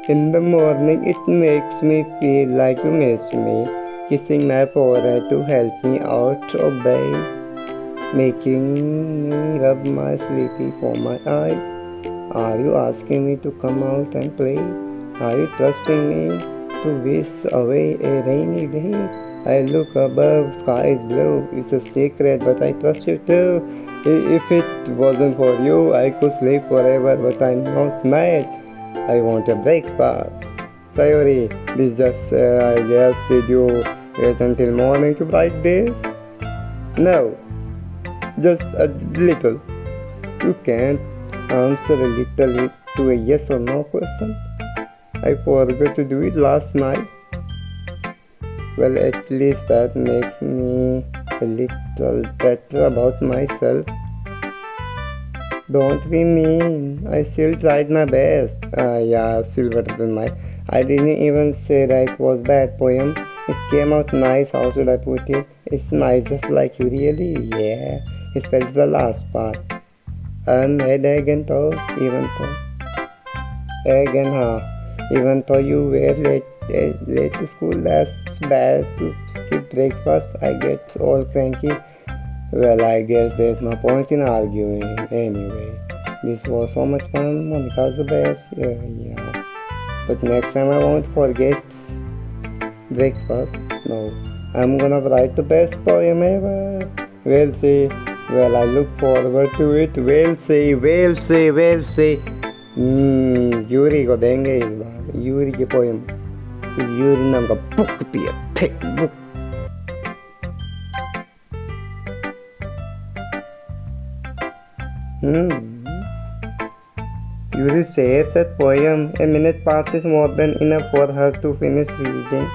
in the morning, it makes me feel like you miss me. Kissing my forehead to help me out of bed, making me rub my sleepy for my eyes. Are you asking me to come out and play? Are you trusting me to whisk away a rainy day? I look above, sky is blue. It's a secret, but I trust you too. If it wasn't for you, I could sleep forever, but I'm not mad. I want a breakfast. Sayori, this just, I guess, did you wait until morning to write this? No, just a little. You can't answer a little to a yes or no question. I forgot to do it last night. Well, at least that makes me a little better about myself. Don't be mean. I still tried my best. Yeah, still better than mine. I didn't even say that it was bad poem. It came out nice. How should I put it? It's nice, just like you, really. Yeah, especially the last part. And again though, even you were late to school, that's bad to skip breakfast. I get all cranky. Well, I guess there's no point in arguing. Anyway, this was so much fun. Monica's the best. Yeah. But next time I won't forget breakfast. No, I'm gonna write the best poem ever. We'll see. Well, I look forward to it. We'll see. Yuri को देंगे इस बार. Yuri की poem. Yuri नाम का book भी है. Thick book. Yuri shares that poem. A minute passes more than enough for her to finish reading.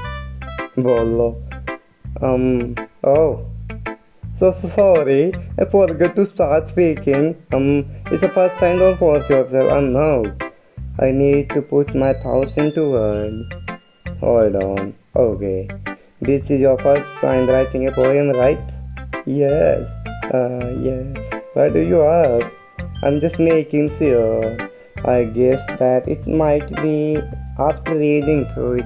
Bolo. Oh. So sorry, I forgot to start speaking. It's the first time, don't force yourself. No. I need to put my thoughts into words. Hold on. Okay. This is your first time writing a poem, right? Yes. Yes. Why do you ask? I'm just making sure. I guess that it might be after reading through it.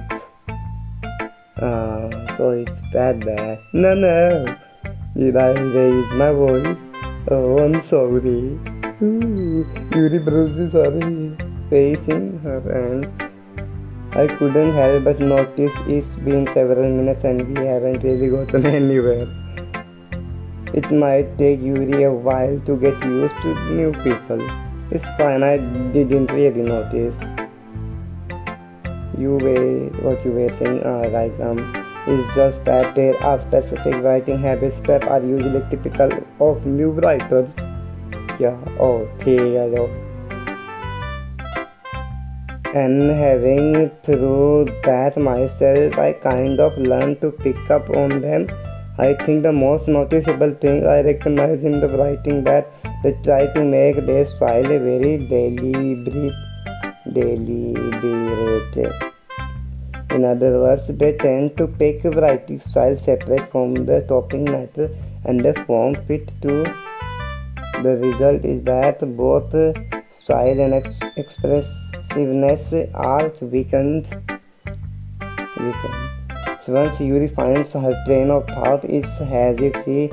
So it's bad. No. Did I raise my voice? Oh, I'm sorry. Yuri bruises her face in her hands. I couldn't help but notice it's been several minutes and we haven't really gotten anywhere. It might take Yuri a while to get used to new people. It's fine, I didn't really notice. What you were saying, right, it's just that there are specific writing habits that are usually typical of new writers. Yeah, okay, and having through that myself, I kind of learned to pick up on them. I think the most noticeable thing I recognize in the writing that they try to make their style very deliberate. In other words, they tend to pick writing style separate from the topic matter and the form fit to. The result is that both style and expressiveness are weakened. So once Yuri finds her train of thought, it's as if she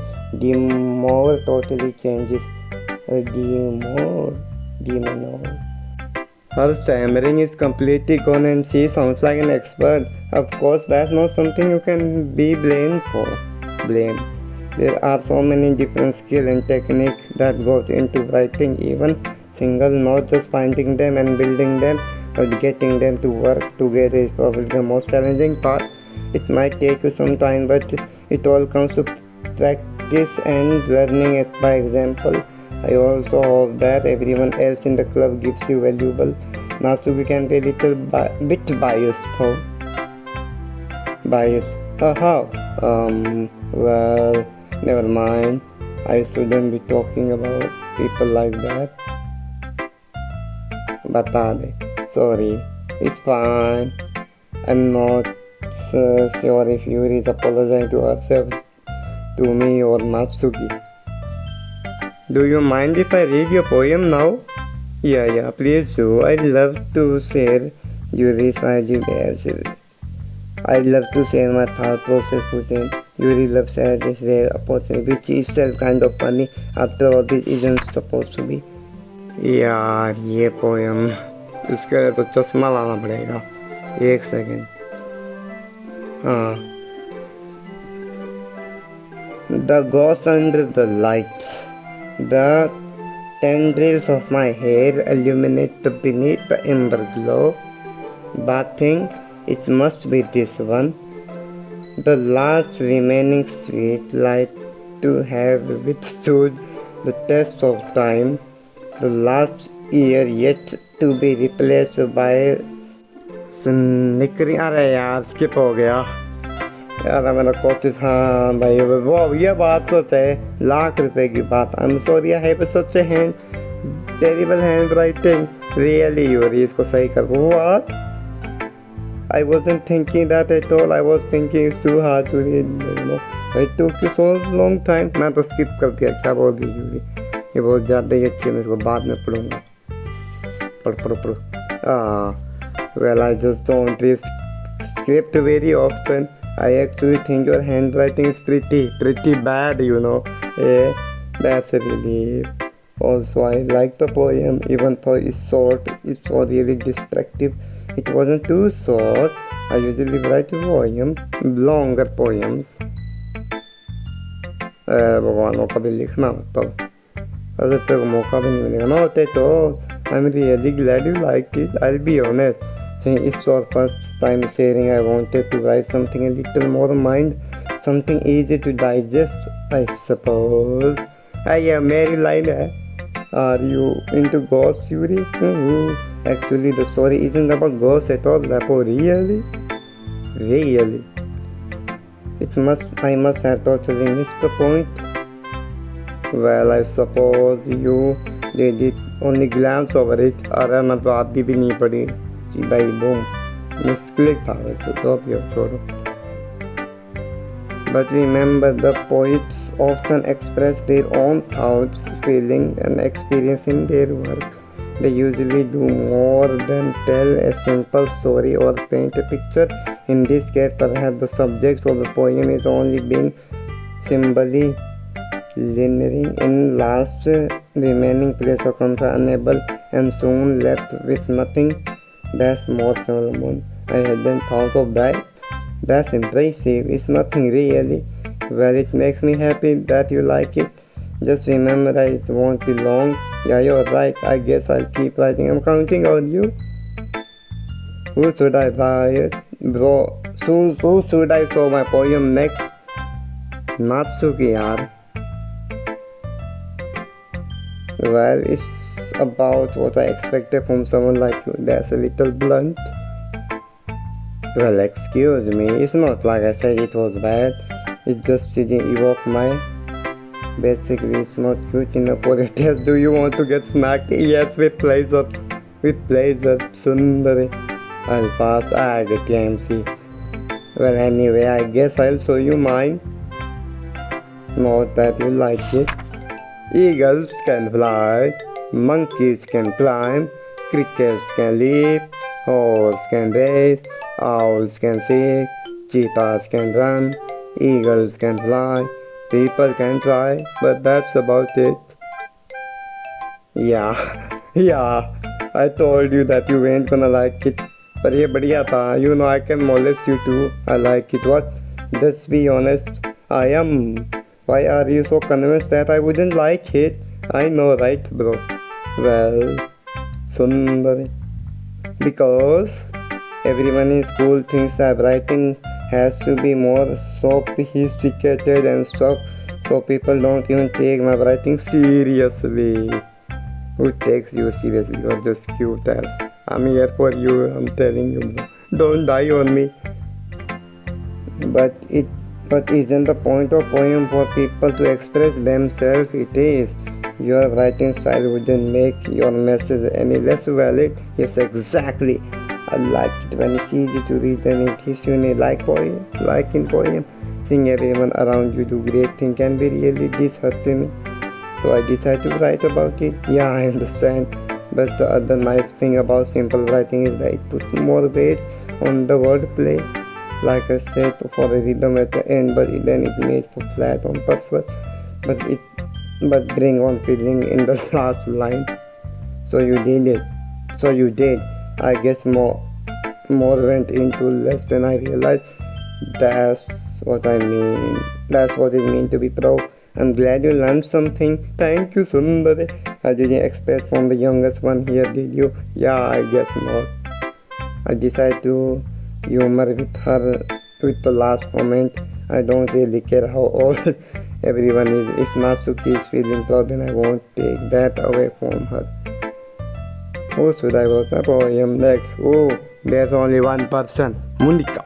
totally changes. Her stammering is completely gone and she sounds like an expert. Of course, that's not something you can be blamed for. There are so many different skills and techniques that go into writing. Even single notes, just finding them and building them, but getting them to work together is probably the most challenging part. It might take you some time, but it all comes to practice and learning it by example. I also hope that everyone else in the club gives you valuable. Nasuki can be a little bit biased. How? Well, never mind. I shouldn't be talking about people like that. Bata sorry, it's fine. I'm not sure if Yuri is apologizing to herself, to me or Natsuki. Do you mind if I read your poem now? Yeah, please do. I'd love to share Yuri's ideas. I'd love to share my thought process with him. Yuri loves this rare opportunity, which is still kind of funny. After all, this isn't supposed to be. यार ये poem इसके लिए तो चश्मा लाना पड़ेगा. एक second. हाँ. The ghost under the light. The tendrils of my hair illuminate beneath the ember glow. Bathing, it must be this one. The last remaining sweet light to have withstood the test of time. The last year yet to be replaced by snickering. अरे यार skip हो गया यार. मैंने कोशिश. हाँ भाई वो ये बात सच है. ₹1,00,000 की बात. I'm sorry I have such a terrible handwriting. Really Yuri, इसको सही कर. What? I wasn't thinking that at all. I was thinking it's too hard to read. It took you so long time. मैं तो skip कर दिया. क्या बोल दी Yuri? ये बहुत ज़्यादा ही अच्छी है. मैं इसको बाद में पढ़ूँगा. पढ़. Well, I just don't read script very often. I actually think your handwriting is pretty bad, you know. Yeah, that's a relief. Also, I like the poem, even though it's short. It's all really distractive. It wasn't too short. I usually write a poem, longer poems. भगवानों का भी लिखना होता है. अरे तेरे को मौका भी नहीं मिलेगा ना होते तो. I'm really glad you liked it. I'll be honest. Since it's our first time sharing, I wanted to write something a little more something easy to digest, I suppose. Yeah, मेरी line है. Are you into ghosts, Yuri? Actually, the story isn't about ghosts at all. Really? I must have totally missed the point. Well, I suppose you did it only glance over it. अरे मैं तो आधी भी नहीं पढ़ी, सीधा ही boom. Misclick था वैसे तो, अब ये छोड़ो. But remember, the poets often express their own thoughts, feelings, and experience in their work. They usually do more than tell a simple story or paint a picture. In this case, perhaps the subject of the poem is only being symbolically lingering in last remaining place of comfort, unable and soon left with nothing. That's more Solomon. I hadn't thought of that. That's impressive. It's nothing really. Well, it makes me happy that you like it. Just remember that it won't be long. Yeah, you're right. I guess I'll keep writing. I'm counting on you. Who should I buy it? Bro, who should I show my poem next? Natsuki, yaar. Well, it's about what I expected from someone like you. That's a little blunt. Well, excuse me, it's not like I said it was bad. It just didn't evoke my... Basically, it's not cute enough for a test. Do you want to get smacked? Yes, with pleasure. With pleasure, Sundari. I'll pass. I get the MC. Well, anyway, I guess I'll show you mine. Not that you like it. Eagles can fly. Monkeys can climb. Crickets can leap. Horse can race. Owls can sing, cheetahs can run, eagles can fly, people can try, but that's about it. Yeah, I told you that you ain't gonna like it. But ये बढ़िया था, you know I can molest you too. I like it. What? Just be honest. I am. Why are you so convinced that I wouldn't like it? I know, right, bro? Well, Sundari. Because everyone in school thinks that writing has to be more sophisticated and stuff, so people don't even take my writing seriously. Who takes you seriously? You're just cute as. I'm here for you, I'm telling you, bro. Don't die on me. But isn't the point of poem for people to express themselves? It is. Your writing style wouldn't make your message any less valid. Yes, exactly. I like it when it's easy to read and it hits you in a like in poem. Seeing everyone around you do great things can be really disheartening. So I decided to write about it. Yeah, I understand. But the other nice thing about simple writing is that it puts more weight on the wordplay. Like I said, for a rhythm at the end, but then it made for flat on purpose. But bring on feeling in the last line. So you did it. I guess more went into less than I realized. That's what I mean. That's what it means to be pro. I'm glad you learned something. Thank you, Sundari. I didn't expect from the youngest one here, did you? Yeah, I guess not. I decided to humor with her with the last comment. I don't really care how old everyone is. If Natsuki is feeling proud, then I won't take that away from her. Who should I write my poem next? Oh, there's only one person. Monica.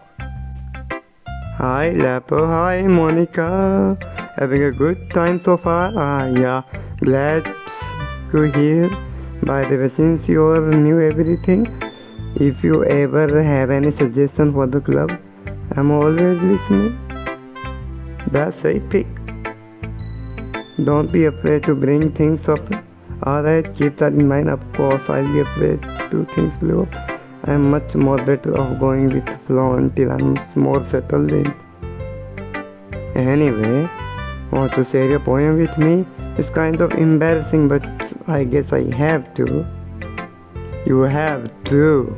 Hi Lapo, hi Monica. Having a good time so far? Yeah, glad to hear. By the way, since you knew everything, if you ever have any suggestion for the club, I'm always listening. That's epic. Don't be afraid to bring things up. Alright, keep that in mind. Of course, I'll be afraid to things blow up. I'm much more better off going with the flow until I'm more settled in. Anyway, want to share your poem with me? It's kind of embarrassing, but I guess I have to. You have to.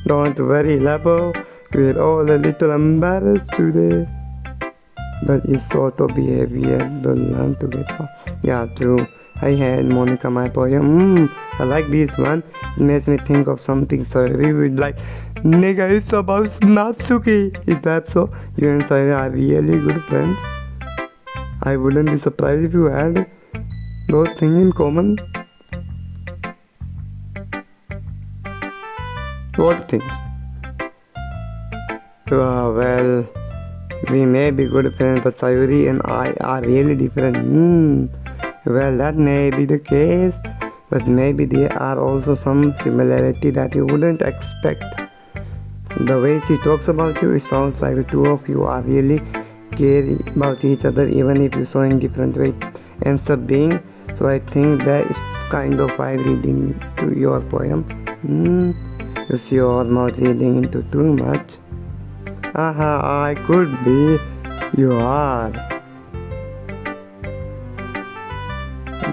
Don't worry, Labo. We're all a little embarrassed today. But it's sort of behavior to learn to get past. Yeah, true. I had Monica my poem. I like this one. It makes me think of something Sayuri would like. Nigga, it's about Natsuki. Is that so? You and Sayuri are really good friends. I wouldn't be surprised if you had those things in common. What things? Well, We may be good friends, but Sayuri and I are really different. Well, that may be the case, but maybe there are also some similarity that you wouldn't expect. The way she talks about you, it sounds like the two of you are really care about each other, even if you saw in different ways ends up being. So I think that is kind of why reading to your poem. You see, you're not reading into too much. Aha, I could be. You are.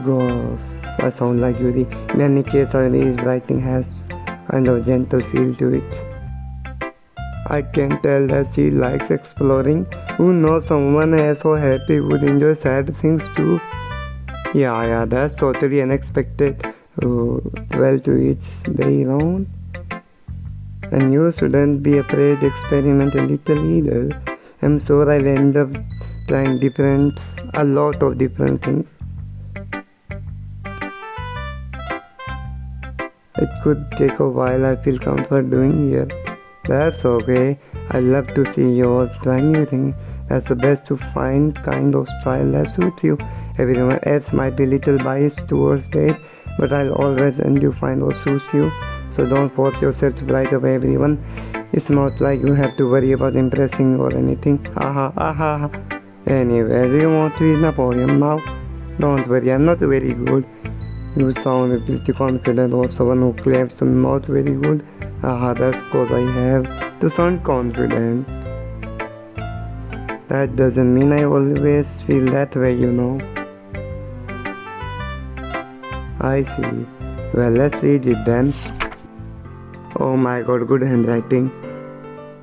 Gosh, I sound like Yuri. In any case, Yuri's writing has kind of gentle feel to it. I can tell that she likes exploring. Who knows, someone as so happy would enjoy sad things too. Yeah, that's totally unexpected. Well, to each their own. And you shouldn't be afraid to experiment a little either. I'm sure I'll end up trying a lot of different things. It could take a while, I feel comfort doing here. That's okay. I love to see you try new things. That's the best to find kind of style that suits you. Everyone else might be a little biased towards it, but I'll always let you find what suits you. So don't force yourself to write of everyone. It's not like you have to worry about impressing or anything. Aha. Anyway, do you want to read my poem now? Don't worry, I'm not very good. You sound pretty confident of someone who claims to not very good. That's cause I have to sound confident. That doesn't mean I always feel that way, you know. I see. Well, let's read it then. Oh my god, good handwriting.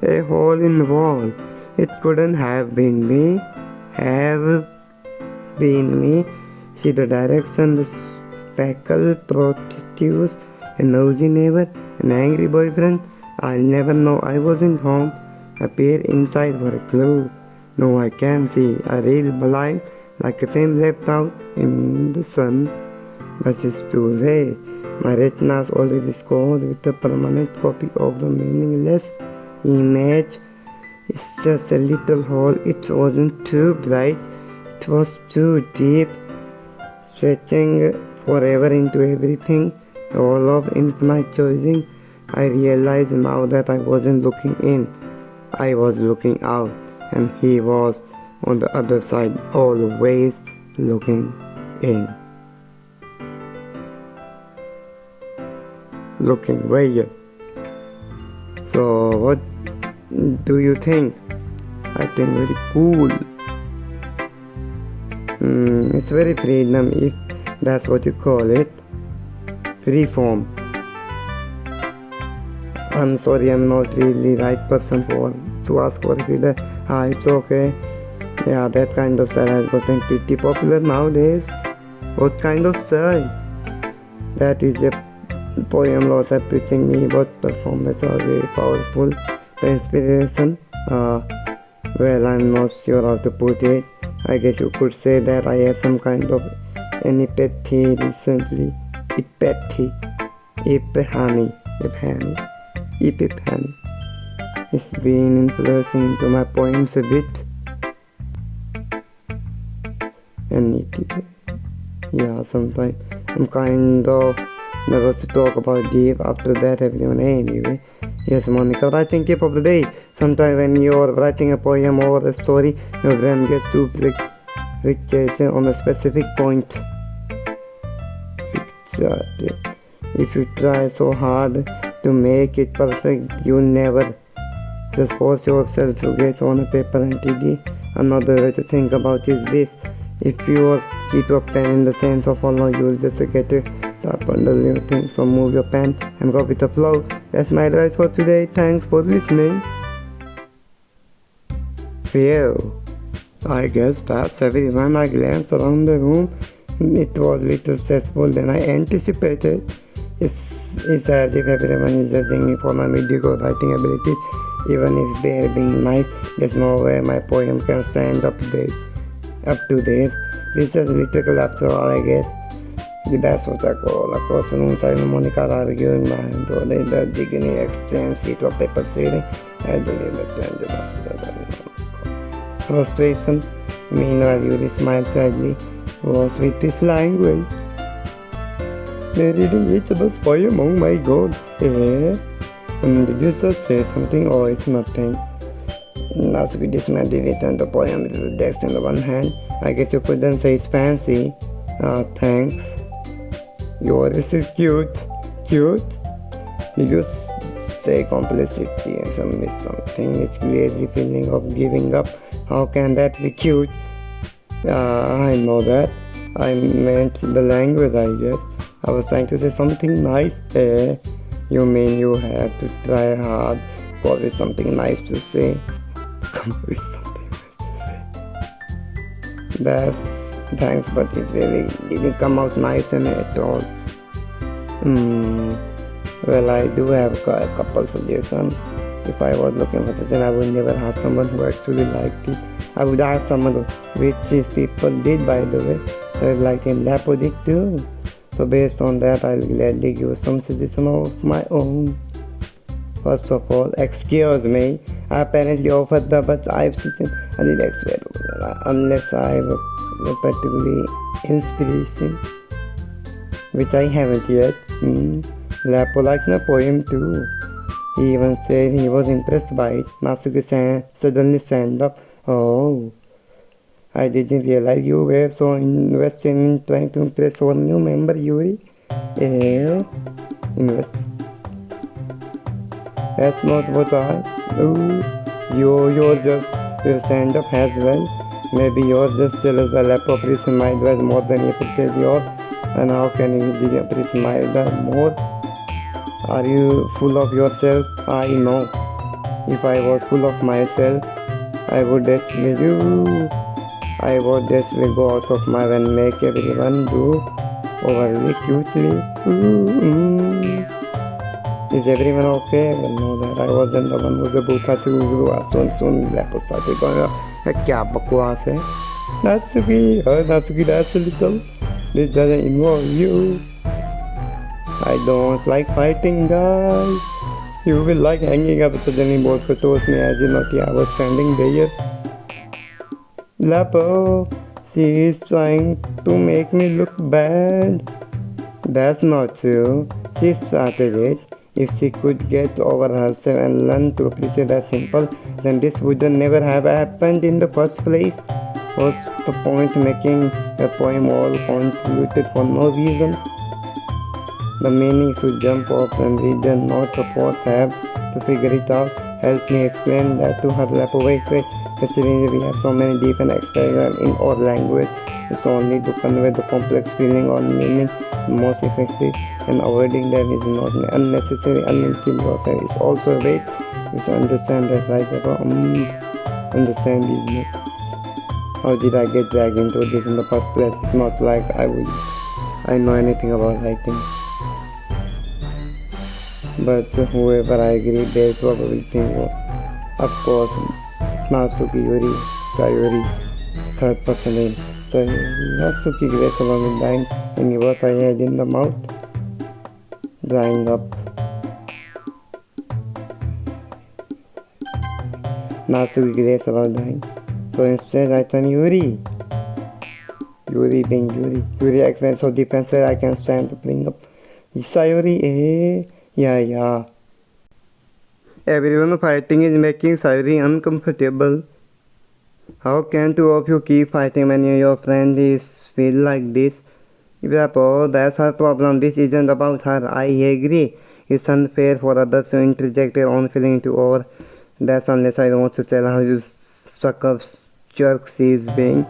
A hole in the wall. It couldn't have been me. See the direction, the speckle protrudes, a nosy neighbor, an angry boyfriend. I'll never know I wasn't home. I peer inside for a clue. No, I can't see. I reel blind like a flame left out in the sun. But it's too late. My retina's already scored with a permanent copy of the meaningless image. It's just a little hole. It wasn't too bright. It was too deep, stretching forever into everything, all of infinite choosing. I realized now that I wasn't looking in. I was looking out, and he was on the other side, always looking in. Looking where? So what do you think? I think very cool. It's very freedom, if that's what you call it. Freeform. I'm sorry, I'm not really right person to ask for it. It's okay. Yeah, that kind of style has gotten pretty popular nowadays. What kind of style? That is a poem lot of preaching me about performance are very powerful. The inspiration, well, I'm not sure how to put it. I guess you could say that I have some kind of an epiphany recently. Epiphany. It's been influencing into my poems a bit. And yeah, sometimes I'm kind of nervous to talk about deep after that everyone. Anyway, yes, Monica, writing tip of the day. Sometimes when you're writing a poem or a story, your brain gets too fixated on a specific point. If you try so hard to make it perfect, you'll never. Just force yourself to get on a paper and TD. Another way to think about is this. If you keep your pen in the sense of follow, you'll just get a tap on the little thing. So move your pen and go with the flow. That's my advice for today. Thanks for listening. Well, I guess that's everyone. I glanced around the room. It was a little stressful than I anticipated. It's as if everyone is judging me for my mediocre writing abilities. Even if they're being nice, there's no way my poem can stand up to this. This is lyrical after all, I guess. That's what I call. Across the room, Simon and Monica are arguing my hand. So they the beginning exchange sheet of paper sailing. I believe the frustration. Meanwhile, Yuri smiled sadly. Was with this language. They're reading each other's poem. Oh my god. Eh? Did you just say something? Oh, it's nothing. Natsuki dismissed it and the poem with the text in the one hand. I guess you couldn't say it's fancy. Thanks. Yours is cute. Cute? Did you say complexity and something? It's clearly feeling of giving up. How can that be cute? I know that. I meant the language, I guess. I was trying to say something nice. You mean you have to try hard for something nice to say? Come up with something nice to say. That's thanks, but it really didn't come out nice at all. Well, I do have a couple suggestions. If I was looking for such, I would never have someone who actually liked it. I would have someone which is people did, by the way. So I like in Lapodic too. So based on that, I'll gladly give some suggestion of my own. First of all, excuse me. I apparently offered the, but I've seen I did expect unless I have a particular inspiration, which I haven't yet. Lapo liked my poem too. He even said he was impressed by it. Natsuki suddenly stand up. Oh, I didn't realize you were so invested in trying to impress our new member, Yuri. Invest. That's not what I. You're just your stand up as well. Maybe you're just jealous that Lapo appreciates my dress more than you appreciate yours. And how can you didn't appreciate my dress more? Are you full of yourself? I know. If I was full of myself, I would definitely go out of my way and make everyone do overly cutely. Is everyone okay? Well, no, that I wasn't the one who was a booka to soon Lapo started going, kya bakwas hai? Natsuki, that's a little. This doesn't involve you. I don't like fighting, guys. You will like hanging up suddenly both for toast me as in I was standing there. Lapo, she is trying to make me look bad. That's not true. She started it. If she could get over herself and learn to appreciate that simple, then this would never have happened in the first place. What's the point making a poem all convoluted for no reason? The meaning should jump off and read the note the poets have to figure it out. Help me explain that to her. Lapo. Wait. Considering we have so many different expressions in our language, it's only to convey the complex feeling or meaning most effective, and avoiding them is not unnecessary until yourself. It's also a way to understand that, right? Understand this. How did I get dragged into this in the first place? It's not like I know anything about writing. But whoever I agree, they probably think, of course, Natsuki, Yuri, Sayuri, third person name. So Natsuki grace along with dying, and he was I had in the mouth, drying up. Natsuki grace about dying. So instead I turn Yuri. Yuri being Yuri. Yuri explained so deep and said I can stand to bring up. Sayuri, yeah. Everyone fighting is making Sayuri uncomfortable. How can two of you keep fighting when your friend is feel like this? Lapo, that's her problem. This isn't about her. I agree. It's unfair for others to interject their own feeling into our. That's unless I want to tell her you suck up jerk she is being.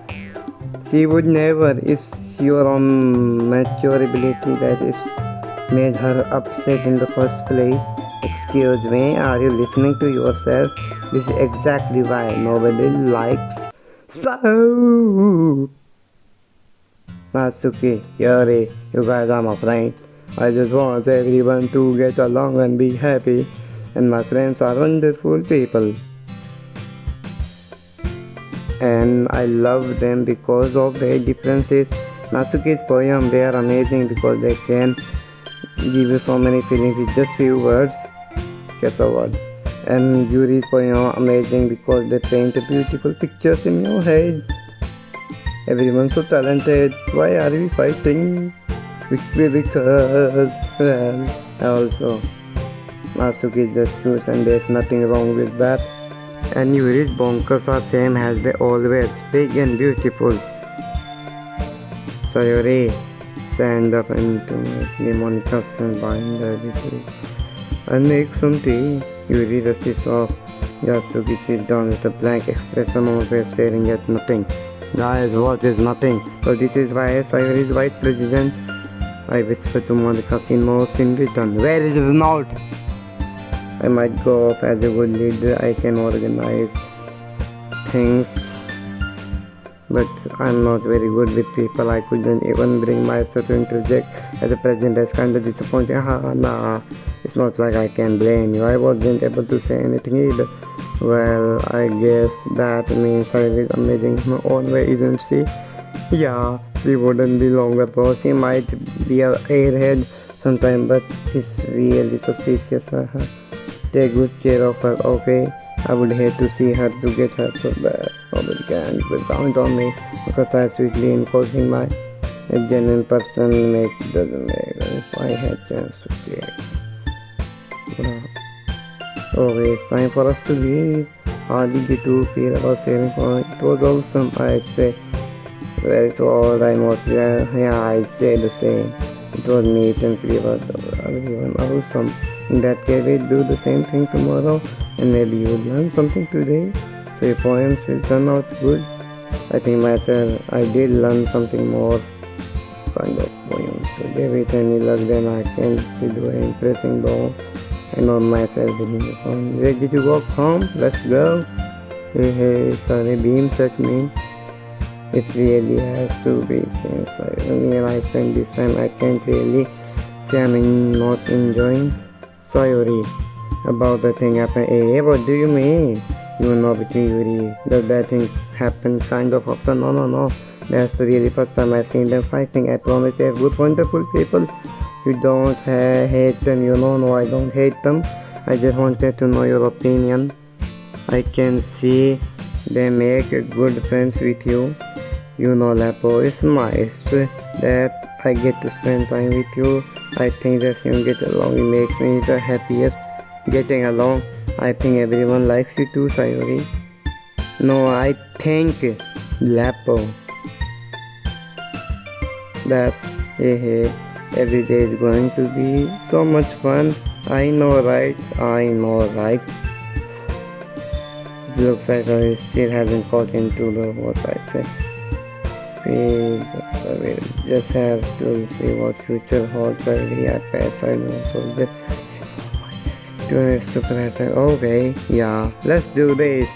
She would never. It's your own mature ability that is made her upset in the first place. Excuse me, are you listening to yourself? This is exactly why nobody likes so. Natsuki, Yuri, you guys are my friends. I just want everyone to get along and be happy, and my friends are wonderful people. And I love them because of their differences. Natsuki's poems, they are amazing because they can give you so many feelings with just few words. Guess a word. And juries for amazing because they paint beautiful pictures in your head. Everyone's so talented. Why are we fighting? Because well, also Masuki is just cute and there's nothing wrong with that. And Yuri's bonkers are same as they always, big and beautiful. Sayori, stand up and to make Monica and bind her before. And make some tea. Yuri rushes off. Yasuki sits down with a blank expression on her face, staring at nothing. Guys, what is nothing? So this is why Sayori's vice president. I whisper to Monica, "Sin more sin be done. Where is his mouth?" I might go off as a good leader. I can organize things, but I'm not very good with people. I couldn't even bring myself to interject. As a president, that's kind of disappointing. Nah, it's not like I can blame you. I wasn't able to say anything either. Well, I guess that means I is amazing in her own way, isn't she? Yeah, she wouldn't be longer though. She might be an airhead sometime, but it's really suspicious. Take good care of her, okay? I would hate to see her to get hurt so bad. Nobody can, but count on me because I sweetly enforcing my a genuine person doesn't make if I had chance to check. Okay, it's time for us to leave. How did you two feel about sharing fun? It was awesome, I'd say. Well, it was almost yeah, I'd say the same. It was neat and free, but everyone awesome. In that case, we'll do the same thing tomorrow, and maybe you'll learn something today. So your poems will turn out good. I think myself, I did learn something more kind of poems today. With any luck, then I can see the impressing though. I know myself in the phone. Ready to walk home? Let's go. Hey, sorry, beams at me. It really has to be since I spend this time. I can't really say I'm not enjoying. Sorry about the thing happened. Hey, what do you mean? You know between Yuri. Does that thing happen kind of often? No. That's the really first time I've seen them fighting. I promise they're good, wonderful people. You don't hate them, No, I don't hate them. I just wanted to know your opinion. I can see they make good friends with you. Lapo, it's nice that I get to spend time with you. I think that you get along, it makes me the happiest. Getting along, I think everyone likes you too, Sayori. No, I think Lapo. That's every day is going to be so much fun. I know, right? It looks like I still haven't got into what I say. We just have to see what future holds. Already at past, I know. So just do it super happy. Okay, yeah. Let's do this.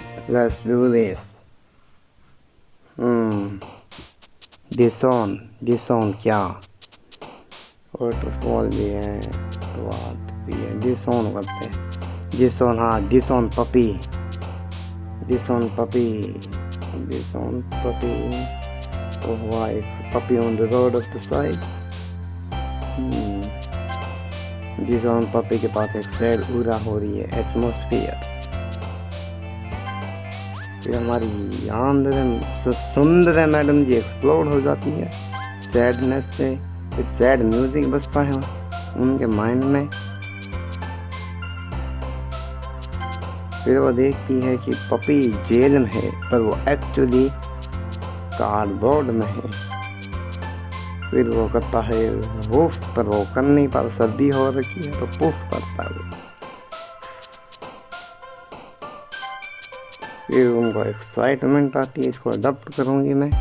Disown क्या? waterfall भी है, बात भी है. Disown करते हैं. Disown puppy. Oh, why? Puppy on the road of the side. Disown puppy के पास एक सैड उड़ा हो रही है. एटमोस्फियर. फिर हमारी आंध्र सुंदर मैडम जी एक्सप्लोड हो जाती है सैडनेस से. एक सैड म्यूजिक बजता है उनके माइंड में. फिर वो देखती है कि पपी जेल में है पर वो एक्चुअली कार्डबोर्ड में है. फिर वो करता है वुफ, पर वो कर नहीं पाता, सर्दी हो रखी है तो पुफ करता है. फिर उनको एक्साइटमेंट आती है. इसको अडॉप्ट करूँगी मैं.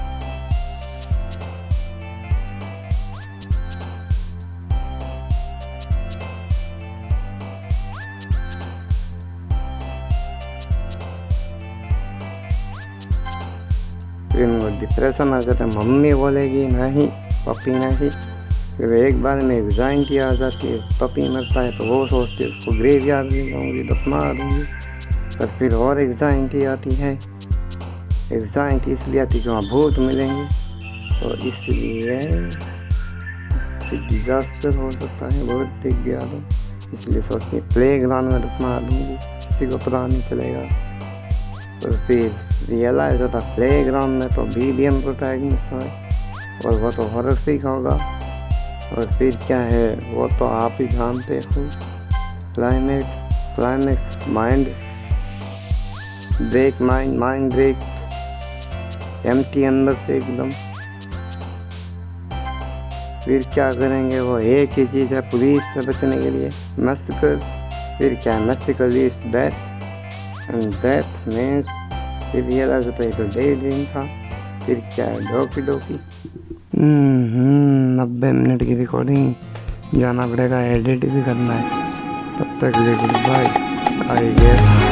फिर उनको डिप्रेशन आ जाता है. मम्मी बोलेगी नहीं, पपी नहीं. फिर एक बार में एग्जाइटी आ जाती है. पपी मरता है तो वो सोचती है उसको ग्रेवयार्ड ले जाऊँगी, दफना दूँगी. पर फिर और एग्जाइटी आती है. एग्जाइटी इसलिए आती है कि वहाँ भूत मिलेंगे, तो इसलिए फिर डिजास्टर हो सकता है. बहुत दिख गया तो इसलिए सोचती है प्ले ग्राउंड में दफना दूँगी. किसी को पता नहीं चलेगा। और फिर रियलाइज होता प्ले ग्राउंड में तो बीबीएम प्रोटैगनिस्ट है और वो तो हॉरर फिक होगा। और फिर क्या है वो तो आप ही जानते हो। क्लाइमेक्स माइंड ब्रेक एम्प्टी अंदर से एकदम। फिर क्या करेंगे वो एक ही चीज़ है पुलिस से बचने के लिए, मैसेकर। फिर क्या massacre is death and death means फिर रियलाइज होता है तो डे ड्रीम था। फिर क्या है डोकी 90 मिनट की रिकॉर्डिंग, जाना पड़ेगा एडिट भी करना है। तब तक गुड बाय आई गेस।